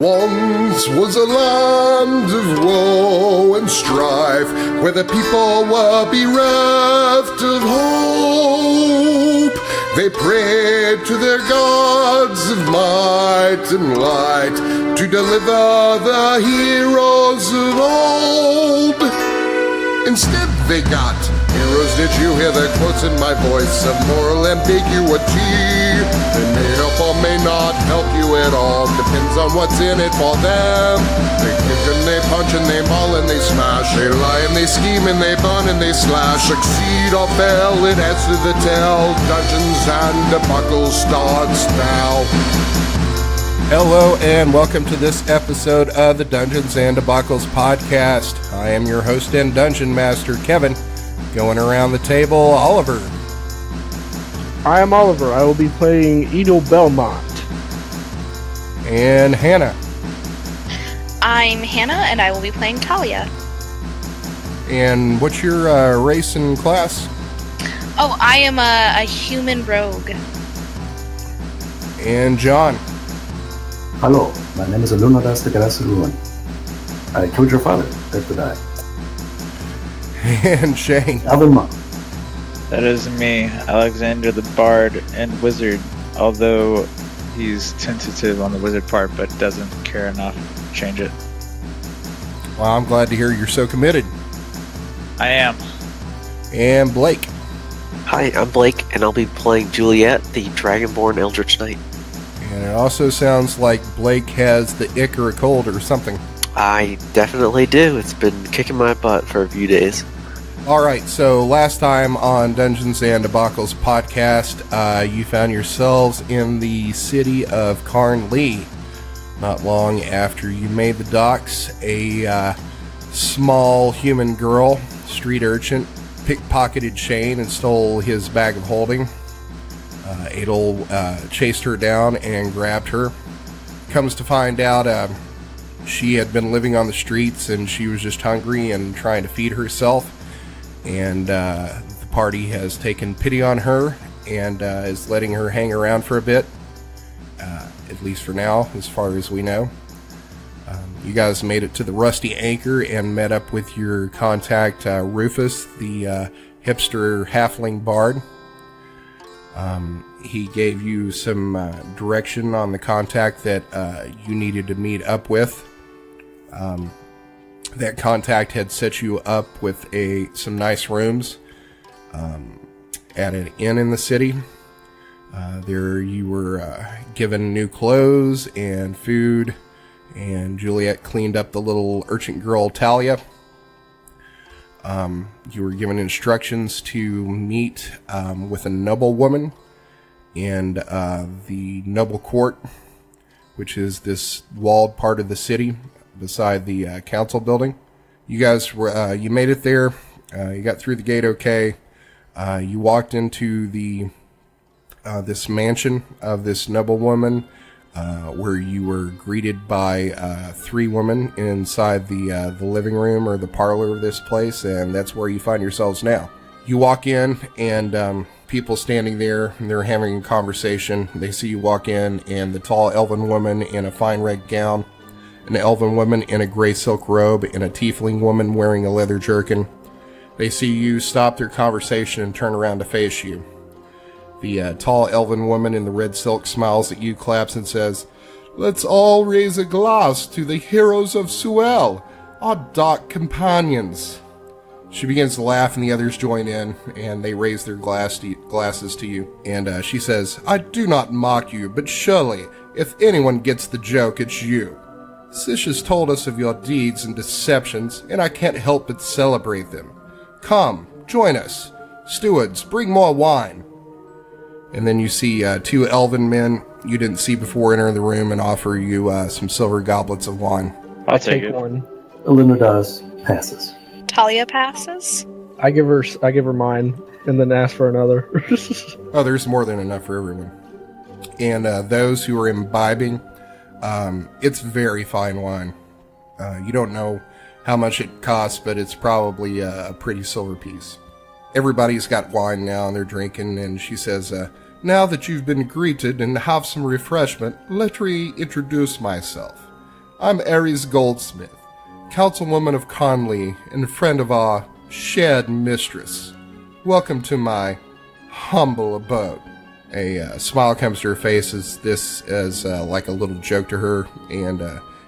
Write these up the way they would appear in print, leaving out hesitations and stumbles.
Once was a land of woe and strife, where the people were bereft of hope. They prayed to their gods of might and light to deliver the heroes of old. Instead they got heroes. Did you hear the quotes in my voice of moral ambiguity? They may help or may not help you at all. Depends on what's in it for them. They kick and they punch and they maul and they smash. They lie and they scheme and they burn and they slash. Succeed or fail, it adds to the tale. Dungeons and Debacle starts now. Hello and welcome to this episode of the Dungeons and Debacles podcast. I am your host and dungeon master, Kevin. Going around the table, Oliver. I am Oliver. I will be playing Edel Belmont. And Hannah. I'm Hannah, and I will be playing Talia. And what's your race and class? Oh, I am a human rogue. And John. Hello, my name is Alunodas the Garrasderuin. I killed your father, dead to die. And Shane. Elven. That is me, Alexander the Bard and Wizard, although he's tentative on the wizard part but doesn't care enough to change it. Well, I'm glad to hear you're so committed. I am. And Blake. Hi, I'm Blake, and I'll be playing Juliet, the Dragonborn Eldritch Knight. And it also sounds like Blake has the ick or a cold or something. I definitely do. It's been kicking my butt for a few days. Alright, so last time on Dungeons and Debacles podcast, you found yourselves in the city of Carnlee. Not long after you made the docks, a small human girl, street urchin, pickpocketed Shane and stole his bag of holding. Edel chased her down and grabbed her. Comes to find out she had been living on the streets and she was just hungry and trying to feed herself. And the party has taken pity on her and is letting her hang around for a bit, at least for now, as far as we know. You guys made it to the Rusty Anchor and met up with your contact, Rufus, the hipster halfling bard. He gave you some direction on the contact that you needed to meet up with. That contact had set you up with some nice rooms at an inn in the city. There you were given new clothes and food, and Juliet cleaned up the little urchin girl Talia. You were given instructions to meet with a noblewoman in the noble court, which is this walled part of the city beside the council building. You guys were you made it there. You got through the gate okay. You walked into the this mansion of this noblewoman, where you were greeted by three women inside the living room or the parlor of this place, and that's where you find yourselves now. You walk in, and people standing there, and they're having a conversation. They see you walk in, and the tall elven woman in a fine red gown, an elven woman in a gray silk robe, and a tiefling woman wearing a leather jerkin. They see you stop their conversation and turn around to face you. The tall elven woman in the red silk smiles at you, claps, and says, "Let's all raise a glass to the heroes of Suel, our dark companions." She begins to laugh, and the others join in, and they raise their glasses to you. And she says, "I do not mock you, but surely, if anyone gets the joke, it's you. Sish has told us of your deeds and deceptions, and I can't help but celebrate them. Come, join us. Stewards, bring more wine." And then you see two elven men you didn't see before enter the room and offer you some silver goblets of wine. I'll take it. one. Alunodas passes. Talia passes. I give her mine, and then ask for another. Oh, there's more than enough for everyone. And those who are imbibing, it's very fine wine. You don't know how much it costs, but it's probably a pretty silver piece. Everybody's got wine now, and they're drinking, and she says, Now that you've been greeted and have some refreshment, let me introduce myself. I'm Ares Goldsmith, councilwoman of Carnlee and friend of our shared mistress. Welcome to my humble abode. A smile comes to her face as like a little joke to her, and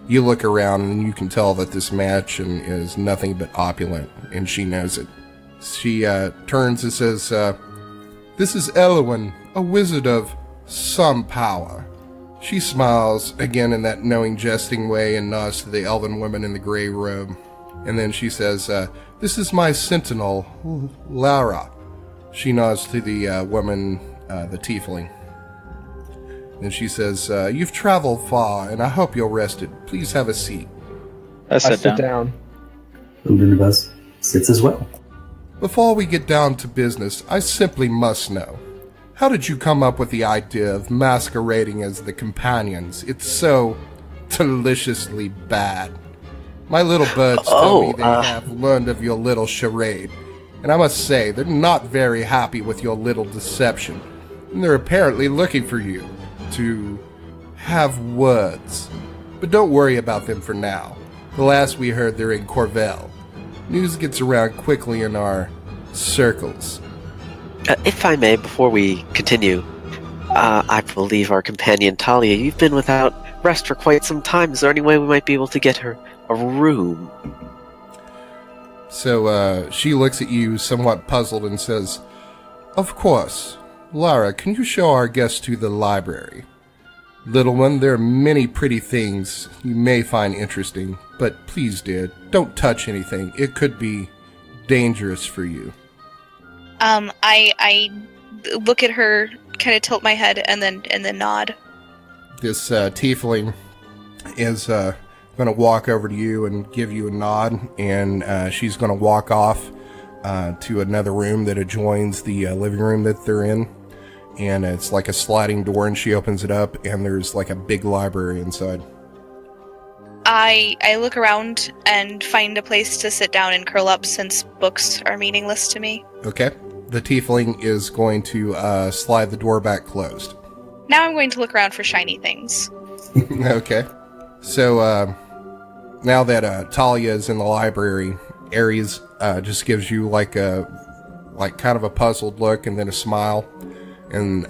you look around and you can tell that this mansion is nothing but opulent, and she knows it. She turns and says, "This is Elven, a wizard of some power." She smiles again in that knowing, jesting way and nods to the elven woman in the gray robe. And then she says, "This is my sentinel, Lara." She nods to the woman, the tiefling. And she says, "You've traveled far, and I hope you're rested. Please have a seat." I sit sit down. down. Alunodas sits as well. Before we get down to business, I simply must know. How did you come up with the idea of masquerading as the companions? It's so deliciously bad. My little birds tell me they have learned of your little charade, and I must say they're not very happy with your little deception, and they're apparently looking for you to have words. But don't worry about them for now. The last we heard, they're in Corvell. News gets around quickly in our circles. If I may, before we continue, I believe our companion Talia, you've been without rest for quite some time. Is there any way we might be able to get her a room? So she looks at you somewhat puzzled and says, "Of course. Lara, can you show our guest to the library? Little one, there are many pretty things you may find interesting, but please, dear, don't touch anything. It could be dangerous for you." I look at her, kind of tilt my head, and then nod. This tiefling is going to walk over to you and give you a nod, and she's going to walk off to another room that adjoins the living room that they're in. And it's like a sliding door, and she opens it up, and there's like a big library inside. I look around and find a place to sit down and curl up since books are meaningless to me. Okay. The tiefling is going to slide the door back closed. Now I'm going to look around for shiny things. Okay. So now that Talia is in the library, Ares just gives you like kind of a puzzled look and then a smile. And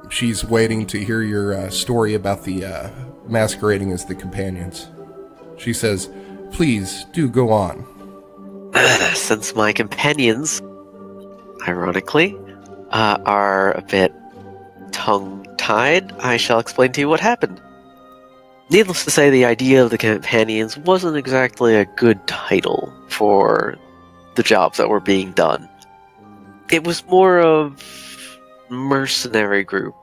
she's waiting to hear your story about the masquerading as the companions. She says, "Please, do go on." Since my companions, ironically, are a bit tongue-tied, I shall explain to you what happened. Needless to say, the idea of the companions wasn't exactly a good title for the jobs that were being done. It was more of mercenary group.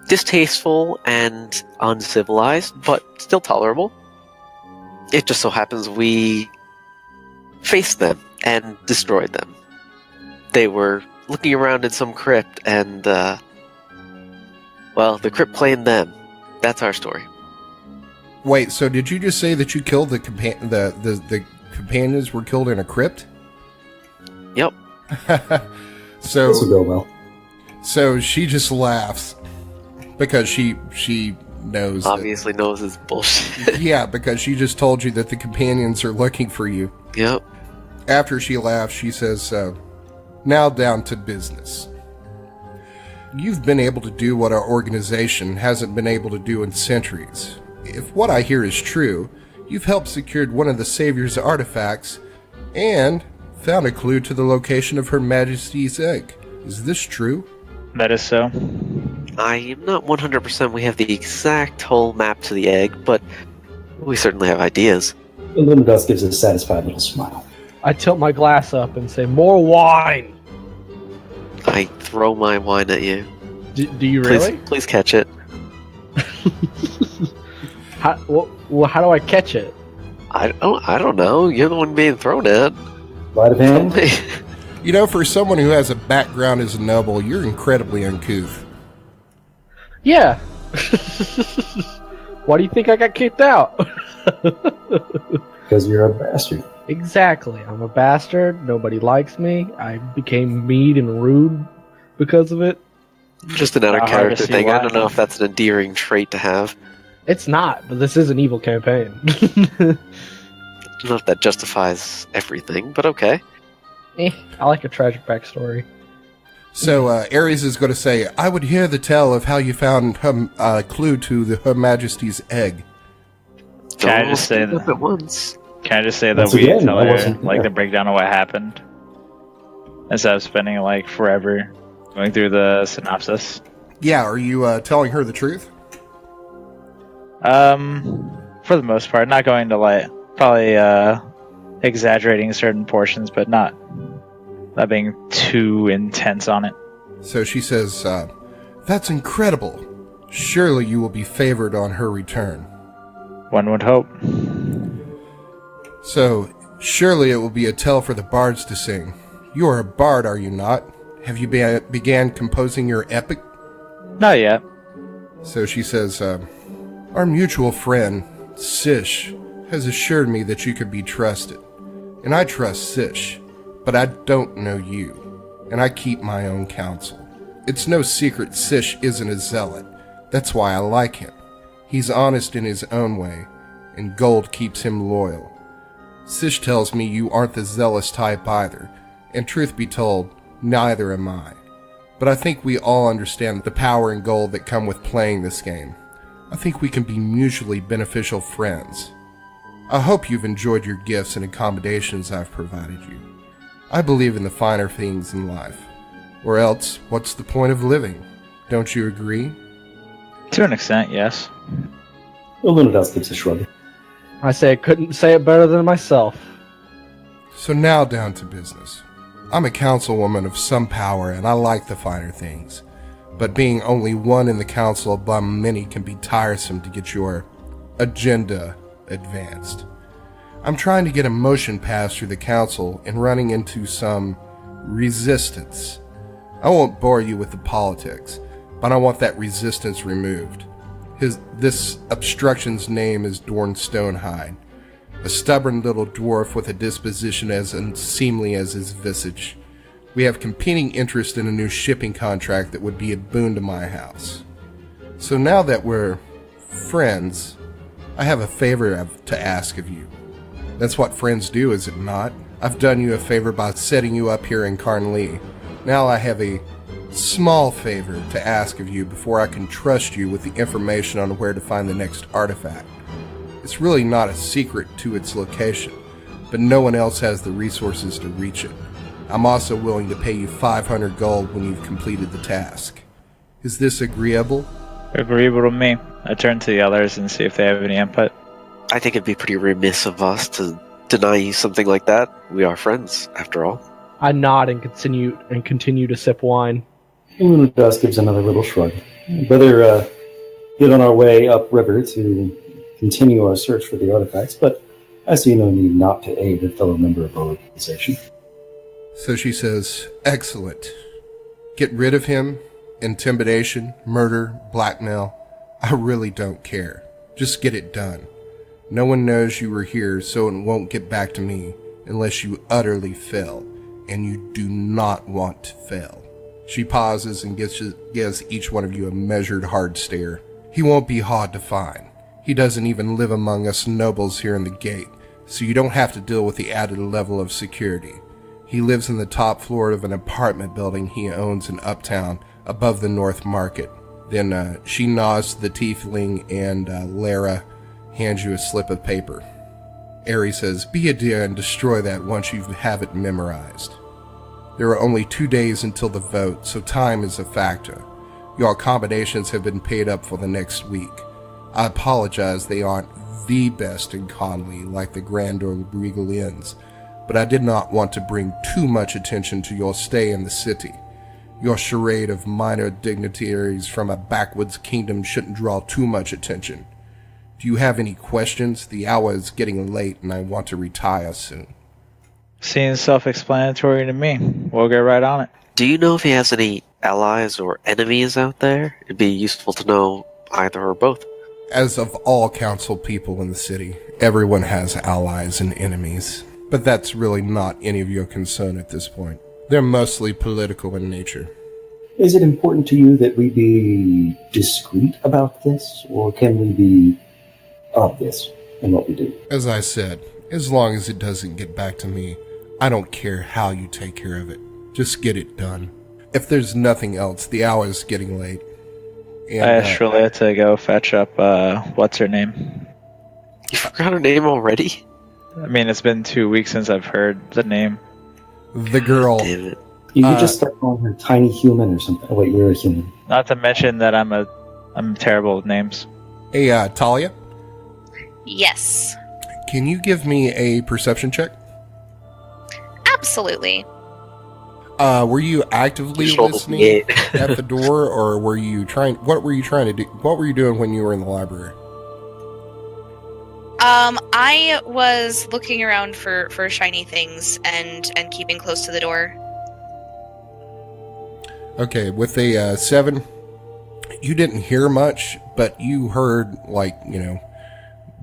Distasteful and uncivilized, but still tolerable. It just so happens we faced them and destroyed them. They were looking around in some crypt and, the crypt claimed them. That's our story. Wait, so did you just say that you killed the companions were killed in a crypt? Yep. This will go well. So she just laughs because she knows. Obviously knows it's bullshit. Yeah, because she just told you that the companions are looking for you. Yep. After she laughs, she says, "Now down to business. You've been able to do what our organization hasn't been able to do in centuries. If what I hear is true, you've helped secure one of the Savior's artifacts and found a clue to the location of Her Majesty's egg. Is this true?" That is so. I am not 100% we have the exact whole map to the egg, but we certainly have ideas. Alunodas gives a satisfied little smile. I tilt my glass up and say, "More wine!" I throw my wine at you. Do you really? Please catch it. How do I catch it? I don't know. You're the one being thrown at. Sleight of hand? You know, for someone who has a background as a noble, you're incredibly uncouth. Yeah. Why do you think I got kicked out? Because you're a bastard. Exactly. I'm a bastard. Nobody likes me. I became mean and rude because of it. Just an out of Hard to character see thing. why. I don't know if that's an endearing trait to have. It's not, but this is an evil campaign. Not if that justifies everything, but okay. I like a tragic backstory. So Ares is going to say, I would hear the tale of how you found a clue to Her Majesty's egg. Don't I just say speak up at once? Can I just say that Once we again, tell I her wasn't like there. the breakdown of what happened instead of spending like forever going through the synopsis? Yeah, are you telling her the truth? For the most part, not going to like probably exaggerating certain portions, but not being too intense on it. So she says, that's incredible. Surely you will be favored on her return. One would hope. So, surely it will be a tale for the bards to sing. You are a bard, are you not? Have you began composing your epic? Not yet. So she says, our mutual friend, Sish, has assured me that you could be trusted. And I trust Sish, but I don't know you. And I keep my own counsel. It's no secret Sish isn't a zealot. That's why I like him. He's honest in his own way, and gold keeps him loyal. Sish tells me you aren't the zealous type either, and truth be told, neither am I. But I think we all understand the power and gold that come with playing this game. I think we can be mutually beneficial friends. I hope you've enjoyed your gifts and accommodations I've provided you. I believe in the finer things in life. Or else, what's the point of living? Don't you agree? To an extent, yes. Alunodas gives a shrug. I say I couldn't say it better than myself. So now down to business. I'm a councilwoman of some power and I like the finer things. But being only one in the council among many can be tiresome to get your agenda advanced. I'm trying to get a motion passed through the council and running into some resistance. I won't bore you with the politics, but I want that resistance removed. This obstruction's name is Dorn Stonehide, a stubborn little dwarf with a disposition as unseemly as his visage. We have competing interest in a new shipping contract that would be a boon to my house. So now that we're friends, I have a favor to ask of you. That's what friends do, is it not? I've done you a favor by setting you up here in Carnlee. Now I have a small favor to ask of you before I can trust you with the information on where to find the next artifact. It's really not a secret to its location, but no one else has the resources to reach it. I'm also willing to pay you 500 gold when you've completed the task. Is this agreeable? Agreeable to me. I turn to the others and see if they have any input. I think it'd be pretty remiss of us to deny you something like that. We are friends, after all. I nod and continue to sip wine. Alunodas gives another little shrug. Better get on our way upriver to continue our search for the artifacts, but I see no need not to aid a fellow member of our organization. So she says, excellent. Get rid of him. Intimidation, murder, blackmail. I really don't care. Just get it done. No one knows you were here, so it won't get back to me unless you utterly fail, and you do not want to fail. She pauses and gives each one of you a measured, hard stare. He won't be hard to find. He doesn't even live among us nobles here in the gate, so you don't have to deal with the added level of security. He lives in the top floor of an apartment building he owns in Uptown, above the North Market. Then she nods to the tiefling, and Lara hands you a slip of paper. Ares says, be a dear and destroy that once you have it memorized. There are only 2 days until the vote, so time is a factor. Your accommodations have been paid up for the next week. I apologize they aren't the best in Carnlee, like the Grand or Regal Inns, but I did not want to bring too much attention to your stay in the city. Your charade of minor dignitaries from a backwoods kingdom shouldn't draw too much attention. Do you have any questions? The hour is getting late and I want to retire soon. Seems self-explanatory to me. We'll get right on it. Do you know if he has any allies or enemies out there? It'd be useful to know either or both. As of all council people in the city, everyone has allies and enemies. But that's really not any of your concern at this point. They're mostly political in nature. Is it important to you that we be discreet about this, or can we be obvious in what we do? As I said, as long as it doesn't get back to me, I don't care how you take care of it. Just get it done. If there's nothing else, the hour is getting late. And, I asked Juliet to go fetch up, what's her name? You forgot her name already? I mean, it's been 2 weeks since I've heard the name. the girl. Damn it. You could just start calling her tiny human or something. Oh, wait, you're a human. Not to mention that I'm terrible with names. Hey, Talia, Yes, can you give me a perception check? absolutely. Were you actively Just rolled a listening D8. at the door, or were you trying? What were you trying to do? What were you doing when you were in the library? I was looking around for shiny things and keeping close to the door. Okay, with a 7, you didn't hear much, but you heard, like,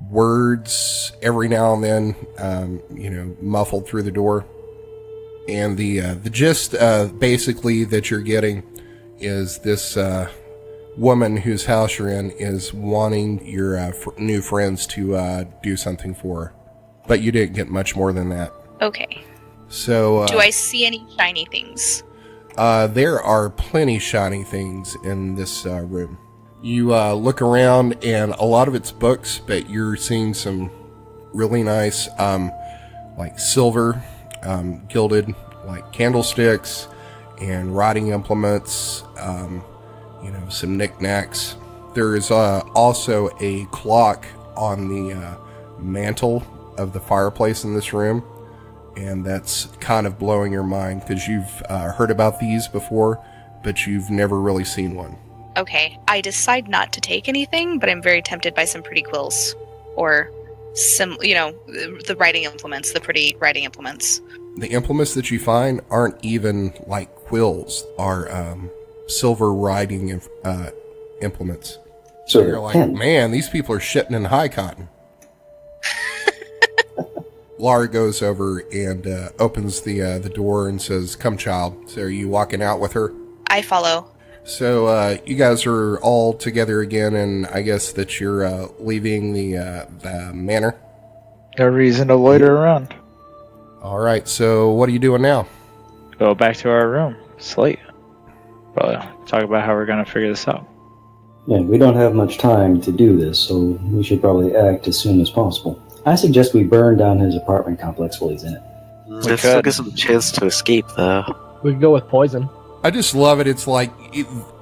words every now and then, muffled through the door. And the gist, basically, that you're getting is this woman whose house you're in is wanting your new friends to do something for her. But you didn't get much more than that. Okay. So, Do I see any shiny things? there are plenty shiny things in this room. You look around, and a lot of it's books, but you're seeing some really nice, like silver, gilded, like candlesticks and writing implements, some knickknacks. There is also a clock on the mantle of the fireplace in this room. And that's kind of blowing your mind because you've heard about these before, but you've never really seen one. Okay, I decide not to take anything, but I'm very tempted by some pretty quills. Or some, the writing implements, the pretty writing implements. The implements that you find aren't even like quills, are silver writing implements. So You're like, man, these people are shitting in high cotton. Laura goes over and opens the door and says, "Come, child." So are you walking out with her? I follow. So you guys are all together again, and I guess that you're leaving the manor. No reason to loiter around. All right. So what are you doing now? Go back to our room. Sleep. Probably talk about how we're going to figure this out. Yeah, we don't have much time to do this, so we should probably act as soon as possible. I suggest we burn down his apartment complex while he's in it. It still gives him a chance to escape, though. We could go with poison. I just love it. It's like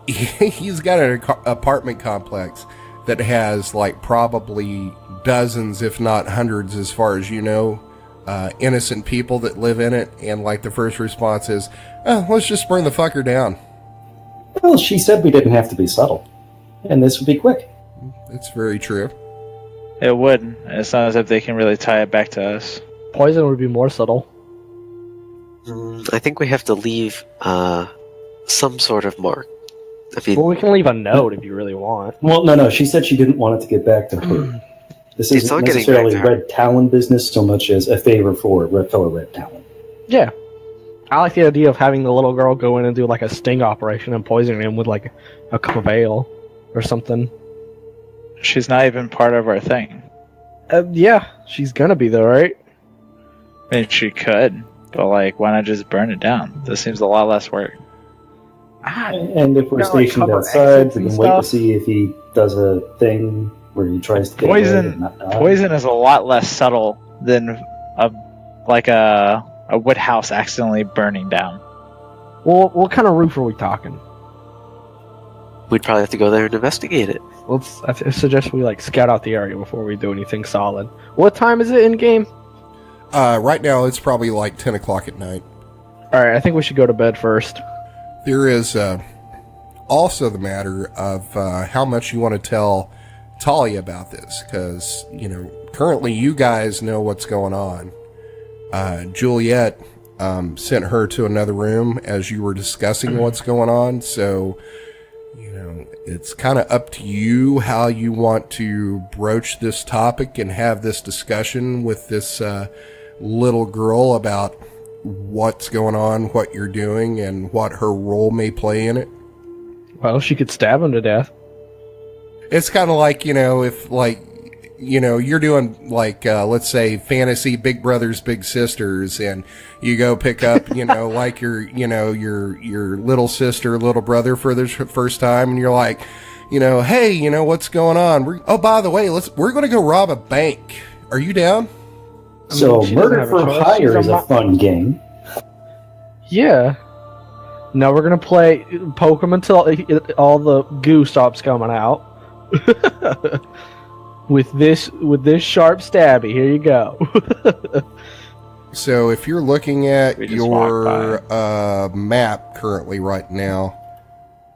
he's got an apartment complex that has like probably dozens, if not hundreds, as far as innocent people that live in it. And like the first response is, let's just burn the fucker down. Well, she said we didn't have to be subtle. And this would be quick. It's very true. It would. It's not as if they can really tie it back to us. Poison would be more subtle. I think we have to leave some sort of mark. Well, we can leave a note if you really want. Well, no. She said she didn't want it to get back to her. This It's isn't not getting necessarily back to her. Red Talon business so much as a favor for fellow Red Talon. Yeah. I like the idea of having the little girl go in and do like a sting operation and poison him with like a cup of ale or something. She's not even part of our thing. Yeah, she's gonna be though, right? I mean, she could, but why not just burn it down? This seems a lot less work. And if we're Got, like, stationed cover outside, exits we and can wait to stuff. see if he does a thing where he tries to get away and not die. Poison is a lot less subtle than a wood house accidentally burning down. Well, what kind of roof are we talking? We'd probably have to go there and investigate it. I suggest we scout out the area before we do anything solid. What time is it in game? Right now, it's probably like 10 o'clock at night. All right, I think we should go to bed first. There is also the matter of how much you want to tell Talia about this, because, currently you guys know what's going on. Juliet sent her to another room as you were discussing what's going on, so it's kind of up to you how you want to broach this topic and have this discussion with this little girl about what's going on, what you're doing, and what her role may play in it. Well, she could stab him to death. It's kind of like, if you're doing let's say fantasy Big Brothers Big Sisters, and you go pick up like your little sister, little brother for the first time, and you're like, hey, what's going on? By the way, we're going to go rob a bank. Are you down? So Murder for Hire is a fun game. Yeah. Now we're gonna play poke him until all the goo stops coming out. with this sharp stabby. Here you go. So if you're looking at your map currently right now,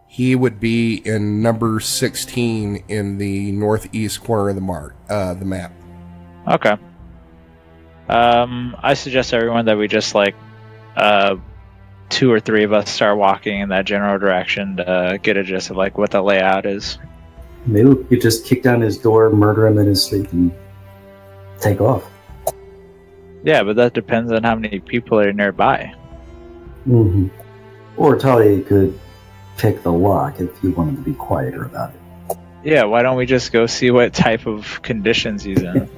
he would be in number 16 in the northeast corner of the map. Okay. I suggest everyone that we just 2 or 3 of us start walking in that general direction to get a gist of what the layout is. Maybe we could just kick down his door, murder him in his sleep, and take off. Yeah, but that depends on how many people are nearby. Mm-hmm. Or Talia could pick the lock if you wanted to be quieter about it. Yeah, why don't we just go see what type of conditions he's in?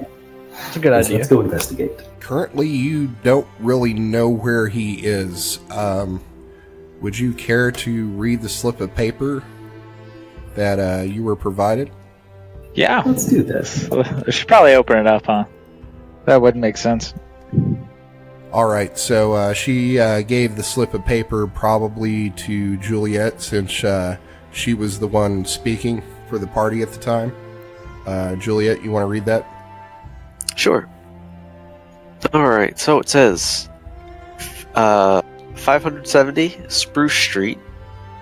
That's a good idea. Let's go investigate. Currently, you don't really know where he is. Would you care to read the slip of paper that you were provided? Yeah. Let's do this. We should probably open it up, huh? That would make sense. All right, so she gave the slip of paper probably to Juliet, since she was the one speaking for the party at the time. Juliet, you want to read that? Sure. Alright, so it says 570 Spruce Street.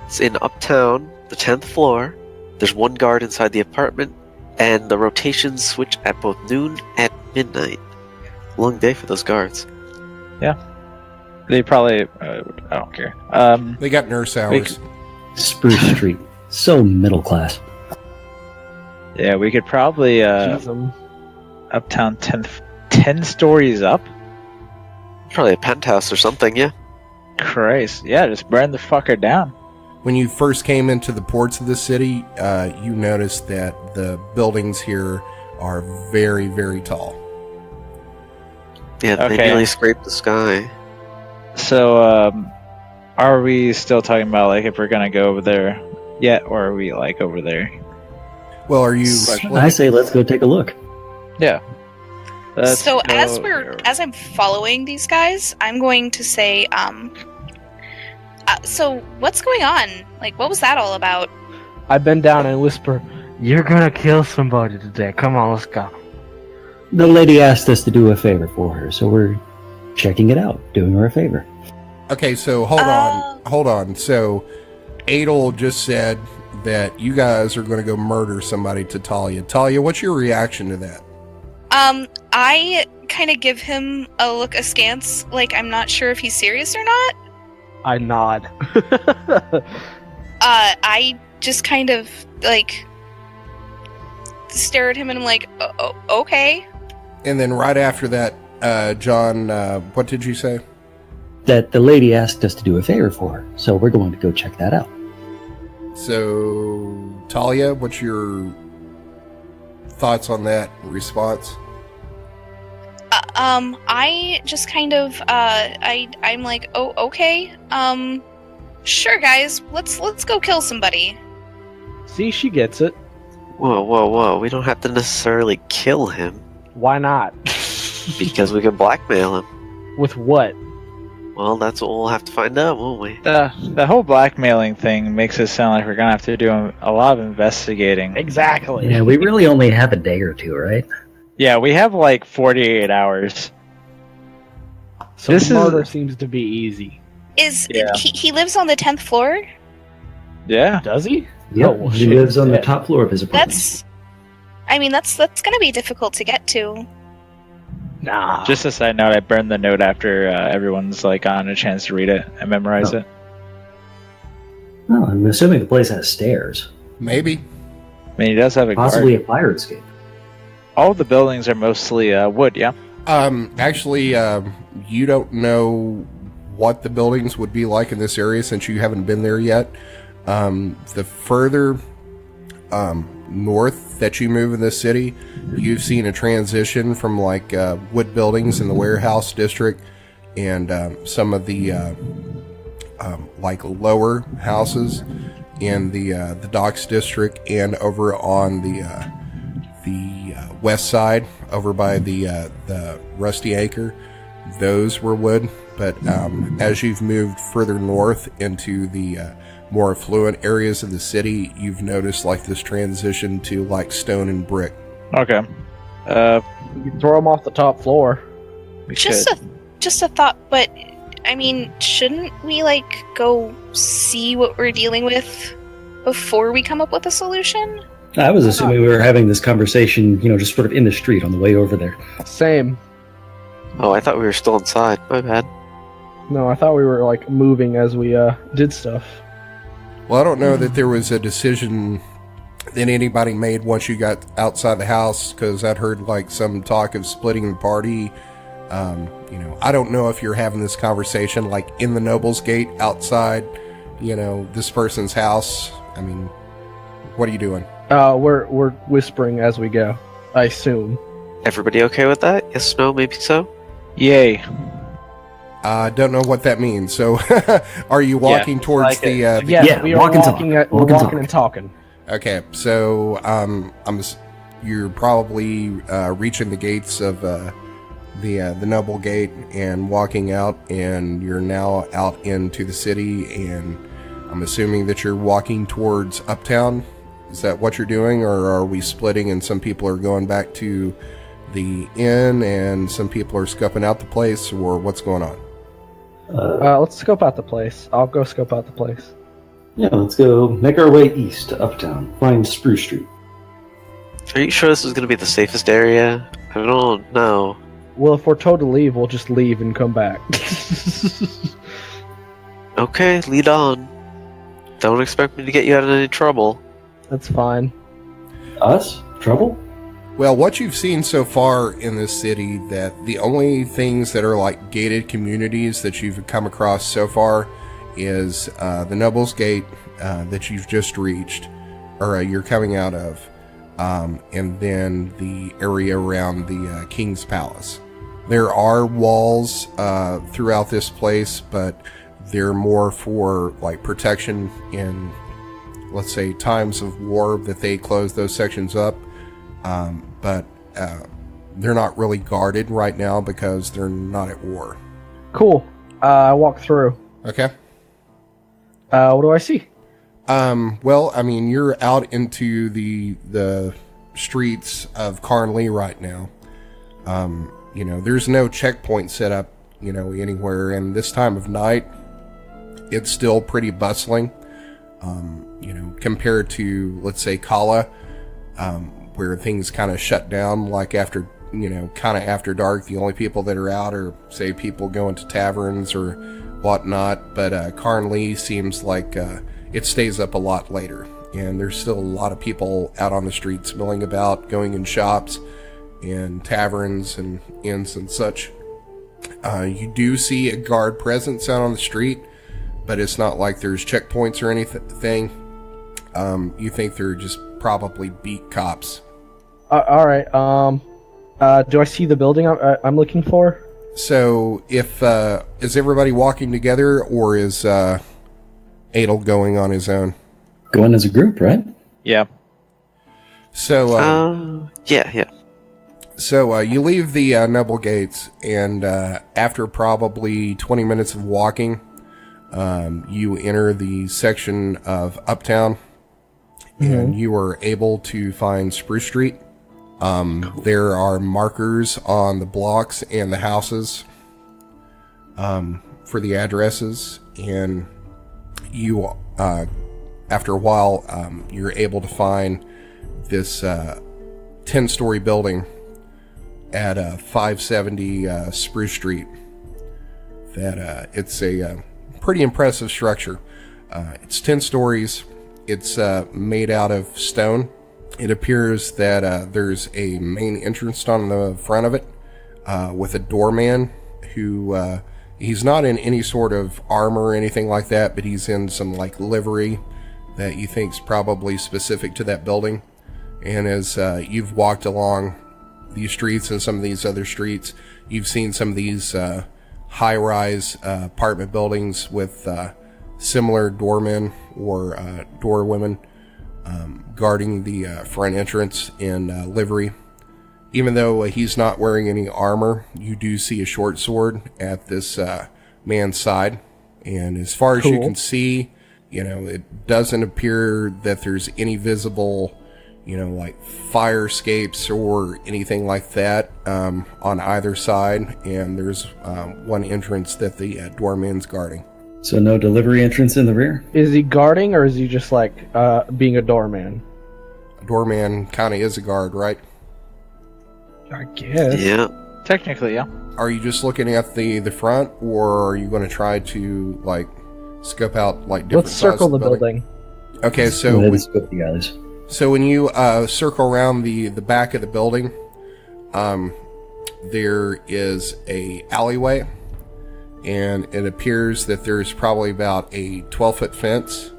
It's in Uptown, the 10th floor. There's 1 guard inside the apartment, and the rotations switch at both noon and midnight. Long day for those guards. Yeah. They probably... I don't care. They got nurse hours. Spruce Street. So middle class. Yeah, we could probably... Uptown 10 stories up? Probably a penthouse or something, yeah. Christ. Yeah, just burn the fucker down. When you first came into the ports of the city, you noticed that the buildings here are very, very tall. Yeah, they nearly scraped the sky. So, are we still talking about, if we're gonna go over there yet, or are we, over there? Well, are you... I say let's go take a look. Yeah. So as I'm following these guys, I'm going to say, so what's going on? What was that all about? I bend down and whisper, "You're gonna kill somebody today. Come on, let's go." The lady asked us to do a favor for her, so we're checking it out, doing her a favor. Okay, so hold on. So Edel just said that you guys are going to go murder somebody to Talia. Talia, what's your reaction to that? I kind of give him a look askance, I'm not sure if he's serious or not. I nod. I just kind of, stare at him and I'm like, okay. And then right after that, John, what did you say? That the lady asked us to do a favor for her, so we're going to go check that out. So, Talia, what's your thoughts on that response? I just kind of, I'm like, oh, okay. Sure, guys, let's go kill somebody. See, she gets it. Whoa. We don't have to necessarily kill him. Why not? Because we can blackmail him. With what? Well, that's what we'll have to find out, won't we? The whole blackmailing thing makes it sound like we're gonna have to do a lot of investigating. Exactly. Yeah, we really only have a day or two, right? Yeah, we have 48 hours. So murder seems to be easy. He lives on the 10th floor? Yeah. Does he? Yeah, Oh, he shit. lives on the top floor of his apartment. That's gonna be difficult to get to. Nah. Just a side note, I burned the note after everyone's gotten a chance to read it and memorize it. Well, I'm assuming the place has stairs. Maybe. I mean, he does have a Possibly guard. a fire escape. All the buildings are mostly wood, yeah? Actually, you don't know what the buildings would be like in this area since you haven't been there yet. The further north that you move in the city, you've seen a transition from like wood buildings in the warehouse district and some of the like lower houses in the docks district, and over on the west side over by the Rusty Acre, those were wood. But as you've moved further north into the more affluent areas of the city, you've noticed like this transition to like stone and brick. Okay. You can throw them off the top floor. We Just a thought, but I mean, shouldn't we like go see what we're dealing with before we come up with a solution? I was assuming we were having this conversation, just sort of in the street on the way over there. Same. Oh, I thought we were still inside. My bad. No, I thought we were like moving as we did stuff. Well, I don't know that there was a decision that anybody made once you got outside the house, because I'd heard like some talk of splitting the party. I don't know if you're having this conversation like in the Noble's Gate outside, this person's house. I mean, what are you doing? We're whispering as we go, I assume. Everybody okay with that? Yes, no, maybe so? Yay. I don't know what that means. So, are you walking towards like the? Yes, we are walking and talking. Okay, so you're probably reaching the gates of the Noble Gate and walking out, and you're now out into the city. And I'm assuming that you're walking towards Uptown. Is that what you're doing, or are we splitting and some people are going back to the inn and some people are scoping out the place, or what's going on? Let's scope out the place. I'll go scope out the place. Yeah, let's go make our way east to Uptown. Find Spruce Street. Are you sure this is going to be the safest area? I don't know. Well, if we're told to leave, we'll just leave and come back. Okay, lead on. Don't expect me to get you out of any trouble. That's fine. Us? Trouble? Well, what you've seen so far in this city, that the only things that are like gated communities that you've come across so far is the Noble's Gate that you've just reached, or you're coming out of, and then the area around the King's Palace. There are walls throughout this place, but they're more for like protection in, let's say, times of war that they close those sections up. But they're not really guarded right now because they're not at war. Cool. I walk through. Okay. What do I see? Well, I mean, you're out into the streets of Carnlee right now. There's no checkpoint set up, anywhere. And this time of night, it's still pretty bustling. Compared to, let's say, Kala, where things kind of shut down, like after dark. The only people that are out are, say, people going to taverns or whatnot. But Carnlee seems like it stays up a lot later, and there's still a lot of people out on the streets milling about, going in shops and taverns and inns and such. You do see a guard presence out on the street, but it's not like there's checkpoints or anything. You think they're just probably beat cops. All right. Do I see the building I'm looking for? So, is everybody walking together, or is Edel going on his own? Going as a group, right? Yeah. So, Yeah. So you leave the Noble Gates, and after probably 20 minutes of walking, you enter the section of Uptown, and you are able to find Spruce Street. There are markers on the blocks and the houses for the addresses, and you, after a while, you're able to find this 10-story building at 570 Spruce Street. That it's a pretty impressive structure. It's 10 stories. It's made out of stone. It appears that there's a main entrance on the front of it with a doorman who he's not in any sort of armor or anything like that, but he's in some like livery that you think is probably specific to that building. And as you've walked along these streets and some of these other streets, you've seen some of these high-rise apartment buildings with similar doormen or doorwomen guarding the front entrance in livery. Even though he's not wearing any armor, you do see a short sword at this man's side. And as far as you can see, it doesn't appear that there's any visible, like fire escapes or anything like that on either side. And there's one entrance that the doorman's guarding. So no delivery entrance in the rear? Is he guarding, or is he just like being a doorman? A doorman kind of is a guard, right? I guess. Yeah. Technically, yeah. Are you just looking at the front, or are you going to try to like scope out like different? Let's circle the building. Okay, so when you circle around the back of the building, there is a alleyway, and it appears that there's probably about a 12-foot fence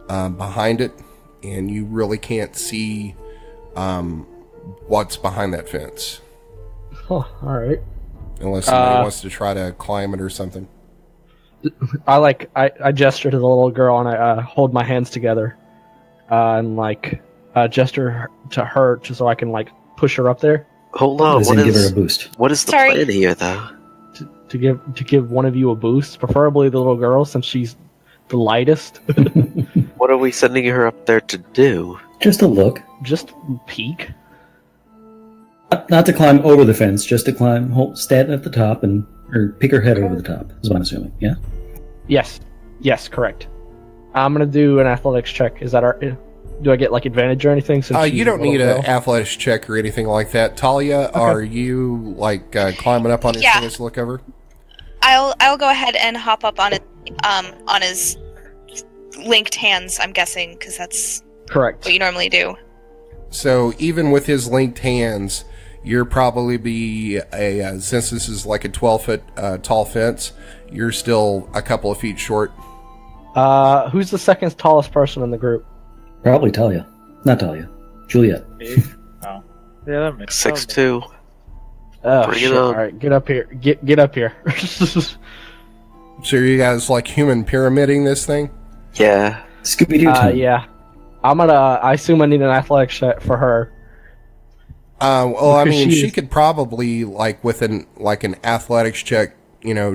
behind it, and you really can't see what's behind that fence. Oh, all right. Unless somebody wants to try to climb it or something. I gesture to the little girl, and I hold my hands together and gesture to her so I can push her up there. Hold on, give her a boost. What is the plan here, though? To give one of you a boost, preferably the little girl, since she's the lightest. What are we sending her up there to do? Just a look. Just peek. Not to climb over the fence, just to stand at the top or pick her head over the top, is what I'm assuming, yeah? Yes, correct. I'm going to do an athletics check. Is that do I get advantage or anything? Since you don't need an athletics check or anything like that. Talia, okay. Are you climbing up on his thing to look over? I'll go ahead and hop up on his linked hands, I'm guessing, because that's correct what you normally do. So even with his linked hands, you're probably since this is like a 12-foot tall fence, you're still a couple of feet short. Who's the second tallest person in the group? Probably Talia. Not Talia. Juliet. Oh. Yeah, that makes sense. 6'2". Oh, Bring shit. it on. All right, get up here. Get up here. So are you guys human pyramiding this thing? Yeah. Scooby-Doo time. Yeah. I assume I need an athletics check for her. Well, I mean, she could probably, with an athletics check,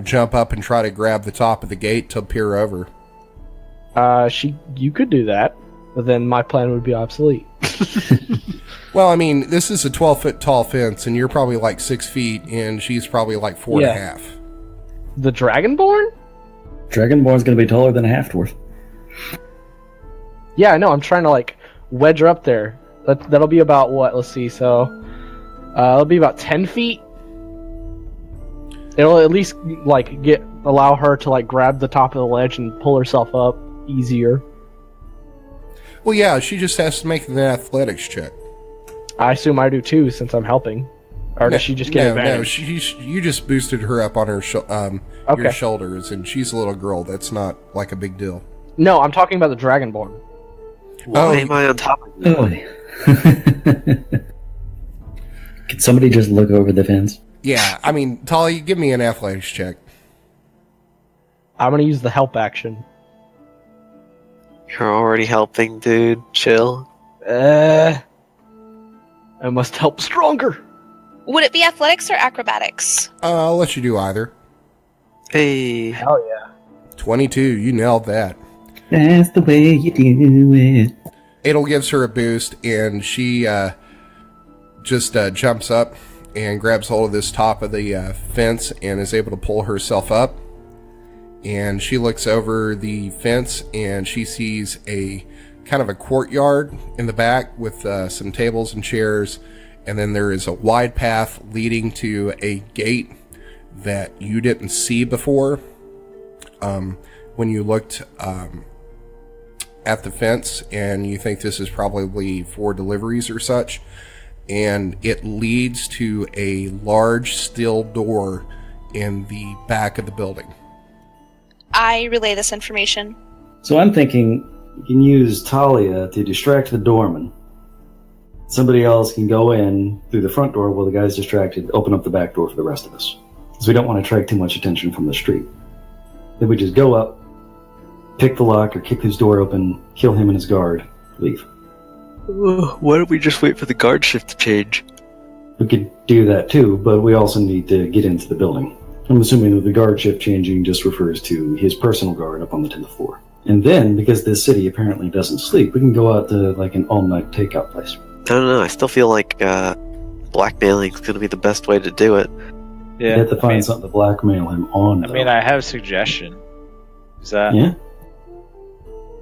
jump up and try to grab the top of the gate to peer over. You could do that, but then my plan would be obsolete. Well, I mean, this is a 12-foot tall fence, and you're probably 6 feet, and she's probably 4.5. The Dragonborn? Dragonborn's going to be taller than a half-dwarf. Yeah, I know. I'm trying to wedge her up there. That'll be about what? Let's see. So, it'll be about 10 feet. It'll at least allow her to grab the top of the ledge and pull herself up easier. Well, yeah, she just has to make an athletics check. I assume I do too, since I'm helping. Or does she just get advantage? No, you just boosted her up on her your shoulders, and she's a little girl. That's not a big deal. No, I'm talking about the Dragonborn. Why am I on top of you? Oh. Could somebody just look over the fence? Yeah, I mean, Talia, give me an athletics check. I'm going to use the help action. You're already helping, dude. Chill. I must help stronger. Would it be athletics or acrobatics? I'll let you do either. Hey. Hell yeah. 22, you nailed that. That's the way you do it. Edel gives her a boost, and she just jumps up and grabs hold of this top of the fence and is able to pull herself up. And she looks over the fence, and she sees a kind of a courtyard in the back with some tables and chairs. And then there is a wide path leading to a gate that you didn't see before when you looked at the fence, and you think this is probably for deliveries or such. And it leads to a large steel door in the back of the building. I relay this information. So I'm thinking You can use Talia to distract the doorman. Somebody else can go in through the front door while the guy's distracted, open up the back door for the rest of us. Because we don't want to attract too much attention from the street. Then we just go up, pick the lock or kick his door open, kill him and his guard, leave. Why don't we just wait for the guard shift to change? We could do that too, but we also need to get into the building. I'm assuming that the guard shift changing just refers to his personal guard up on the 10th floor. And then, because this city apparently doesn't sleep, we can go out to like an all-night takeout place. I don't know, I still feel like blackmailing's going to be the best way to do it. Yeah, you have to find something to blackmail him on. I have a suggestion. Is that... Yeah?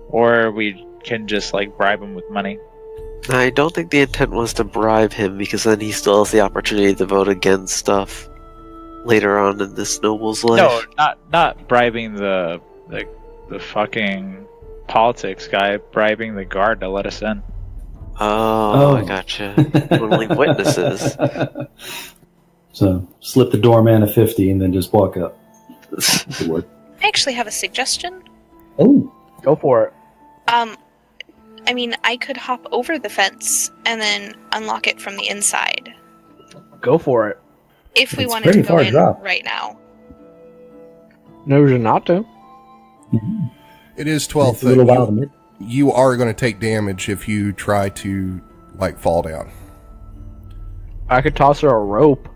Or we can just, like, bribe him with money. I don't think the intent was to bribe him, because then he still has the opportunity to vote against stuff later on in this noble's life. No, not bribing the fucking politics guy, bribing the guard to let us in. Oh. I gotcha. Only witnesses. So, slip the doorman a 50 and then just walk up. I actually have a suggestion. Oh, go for it. I could hop over the fence and then unlock it from the inside. Go for it. If we wanted to go in right now. No reason not to. Mm-hmm. It is 12. It's a little while to mid. You are going to take damage if you try to, fall down. I could toss her a rope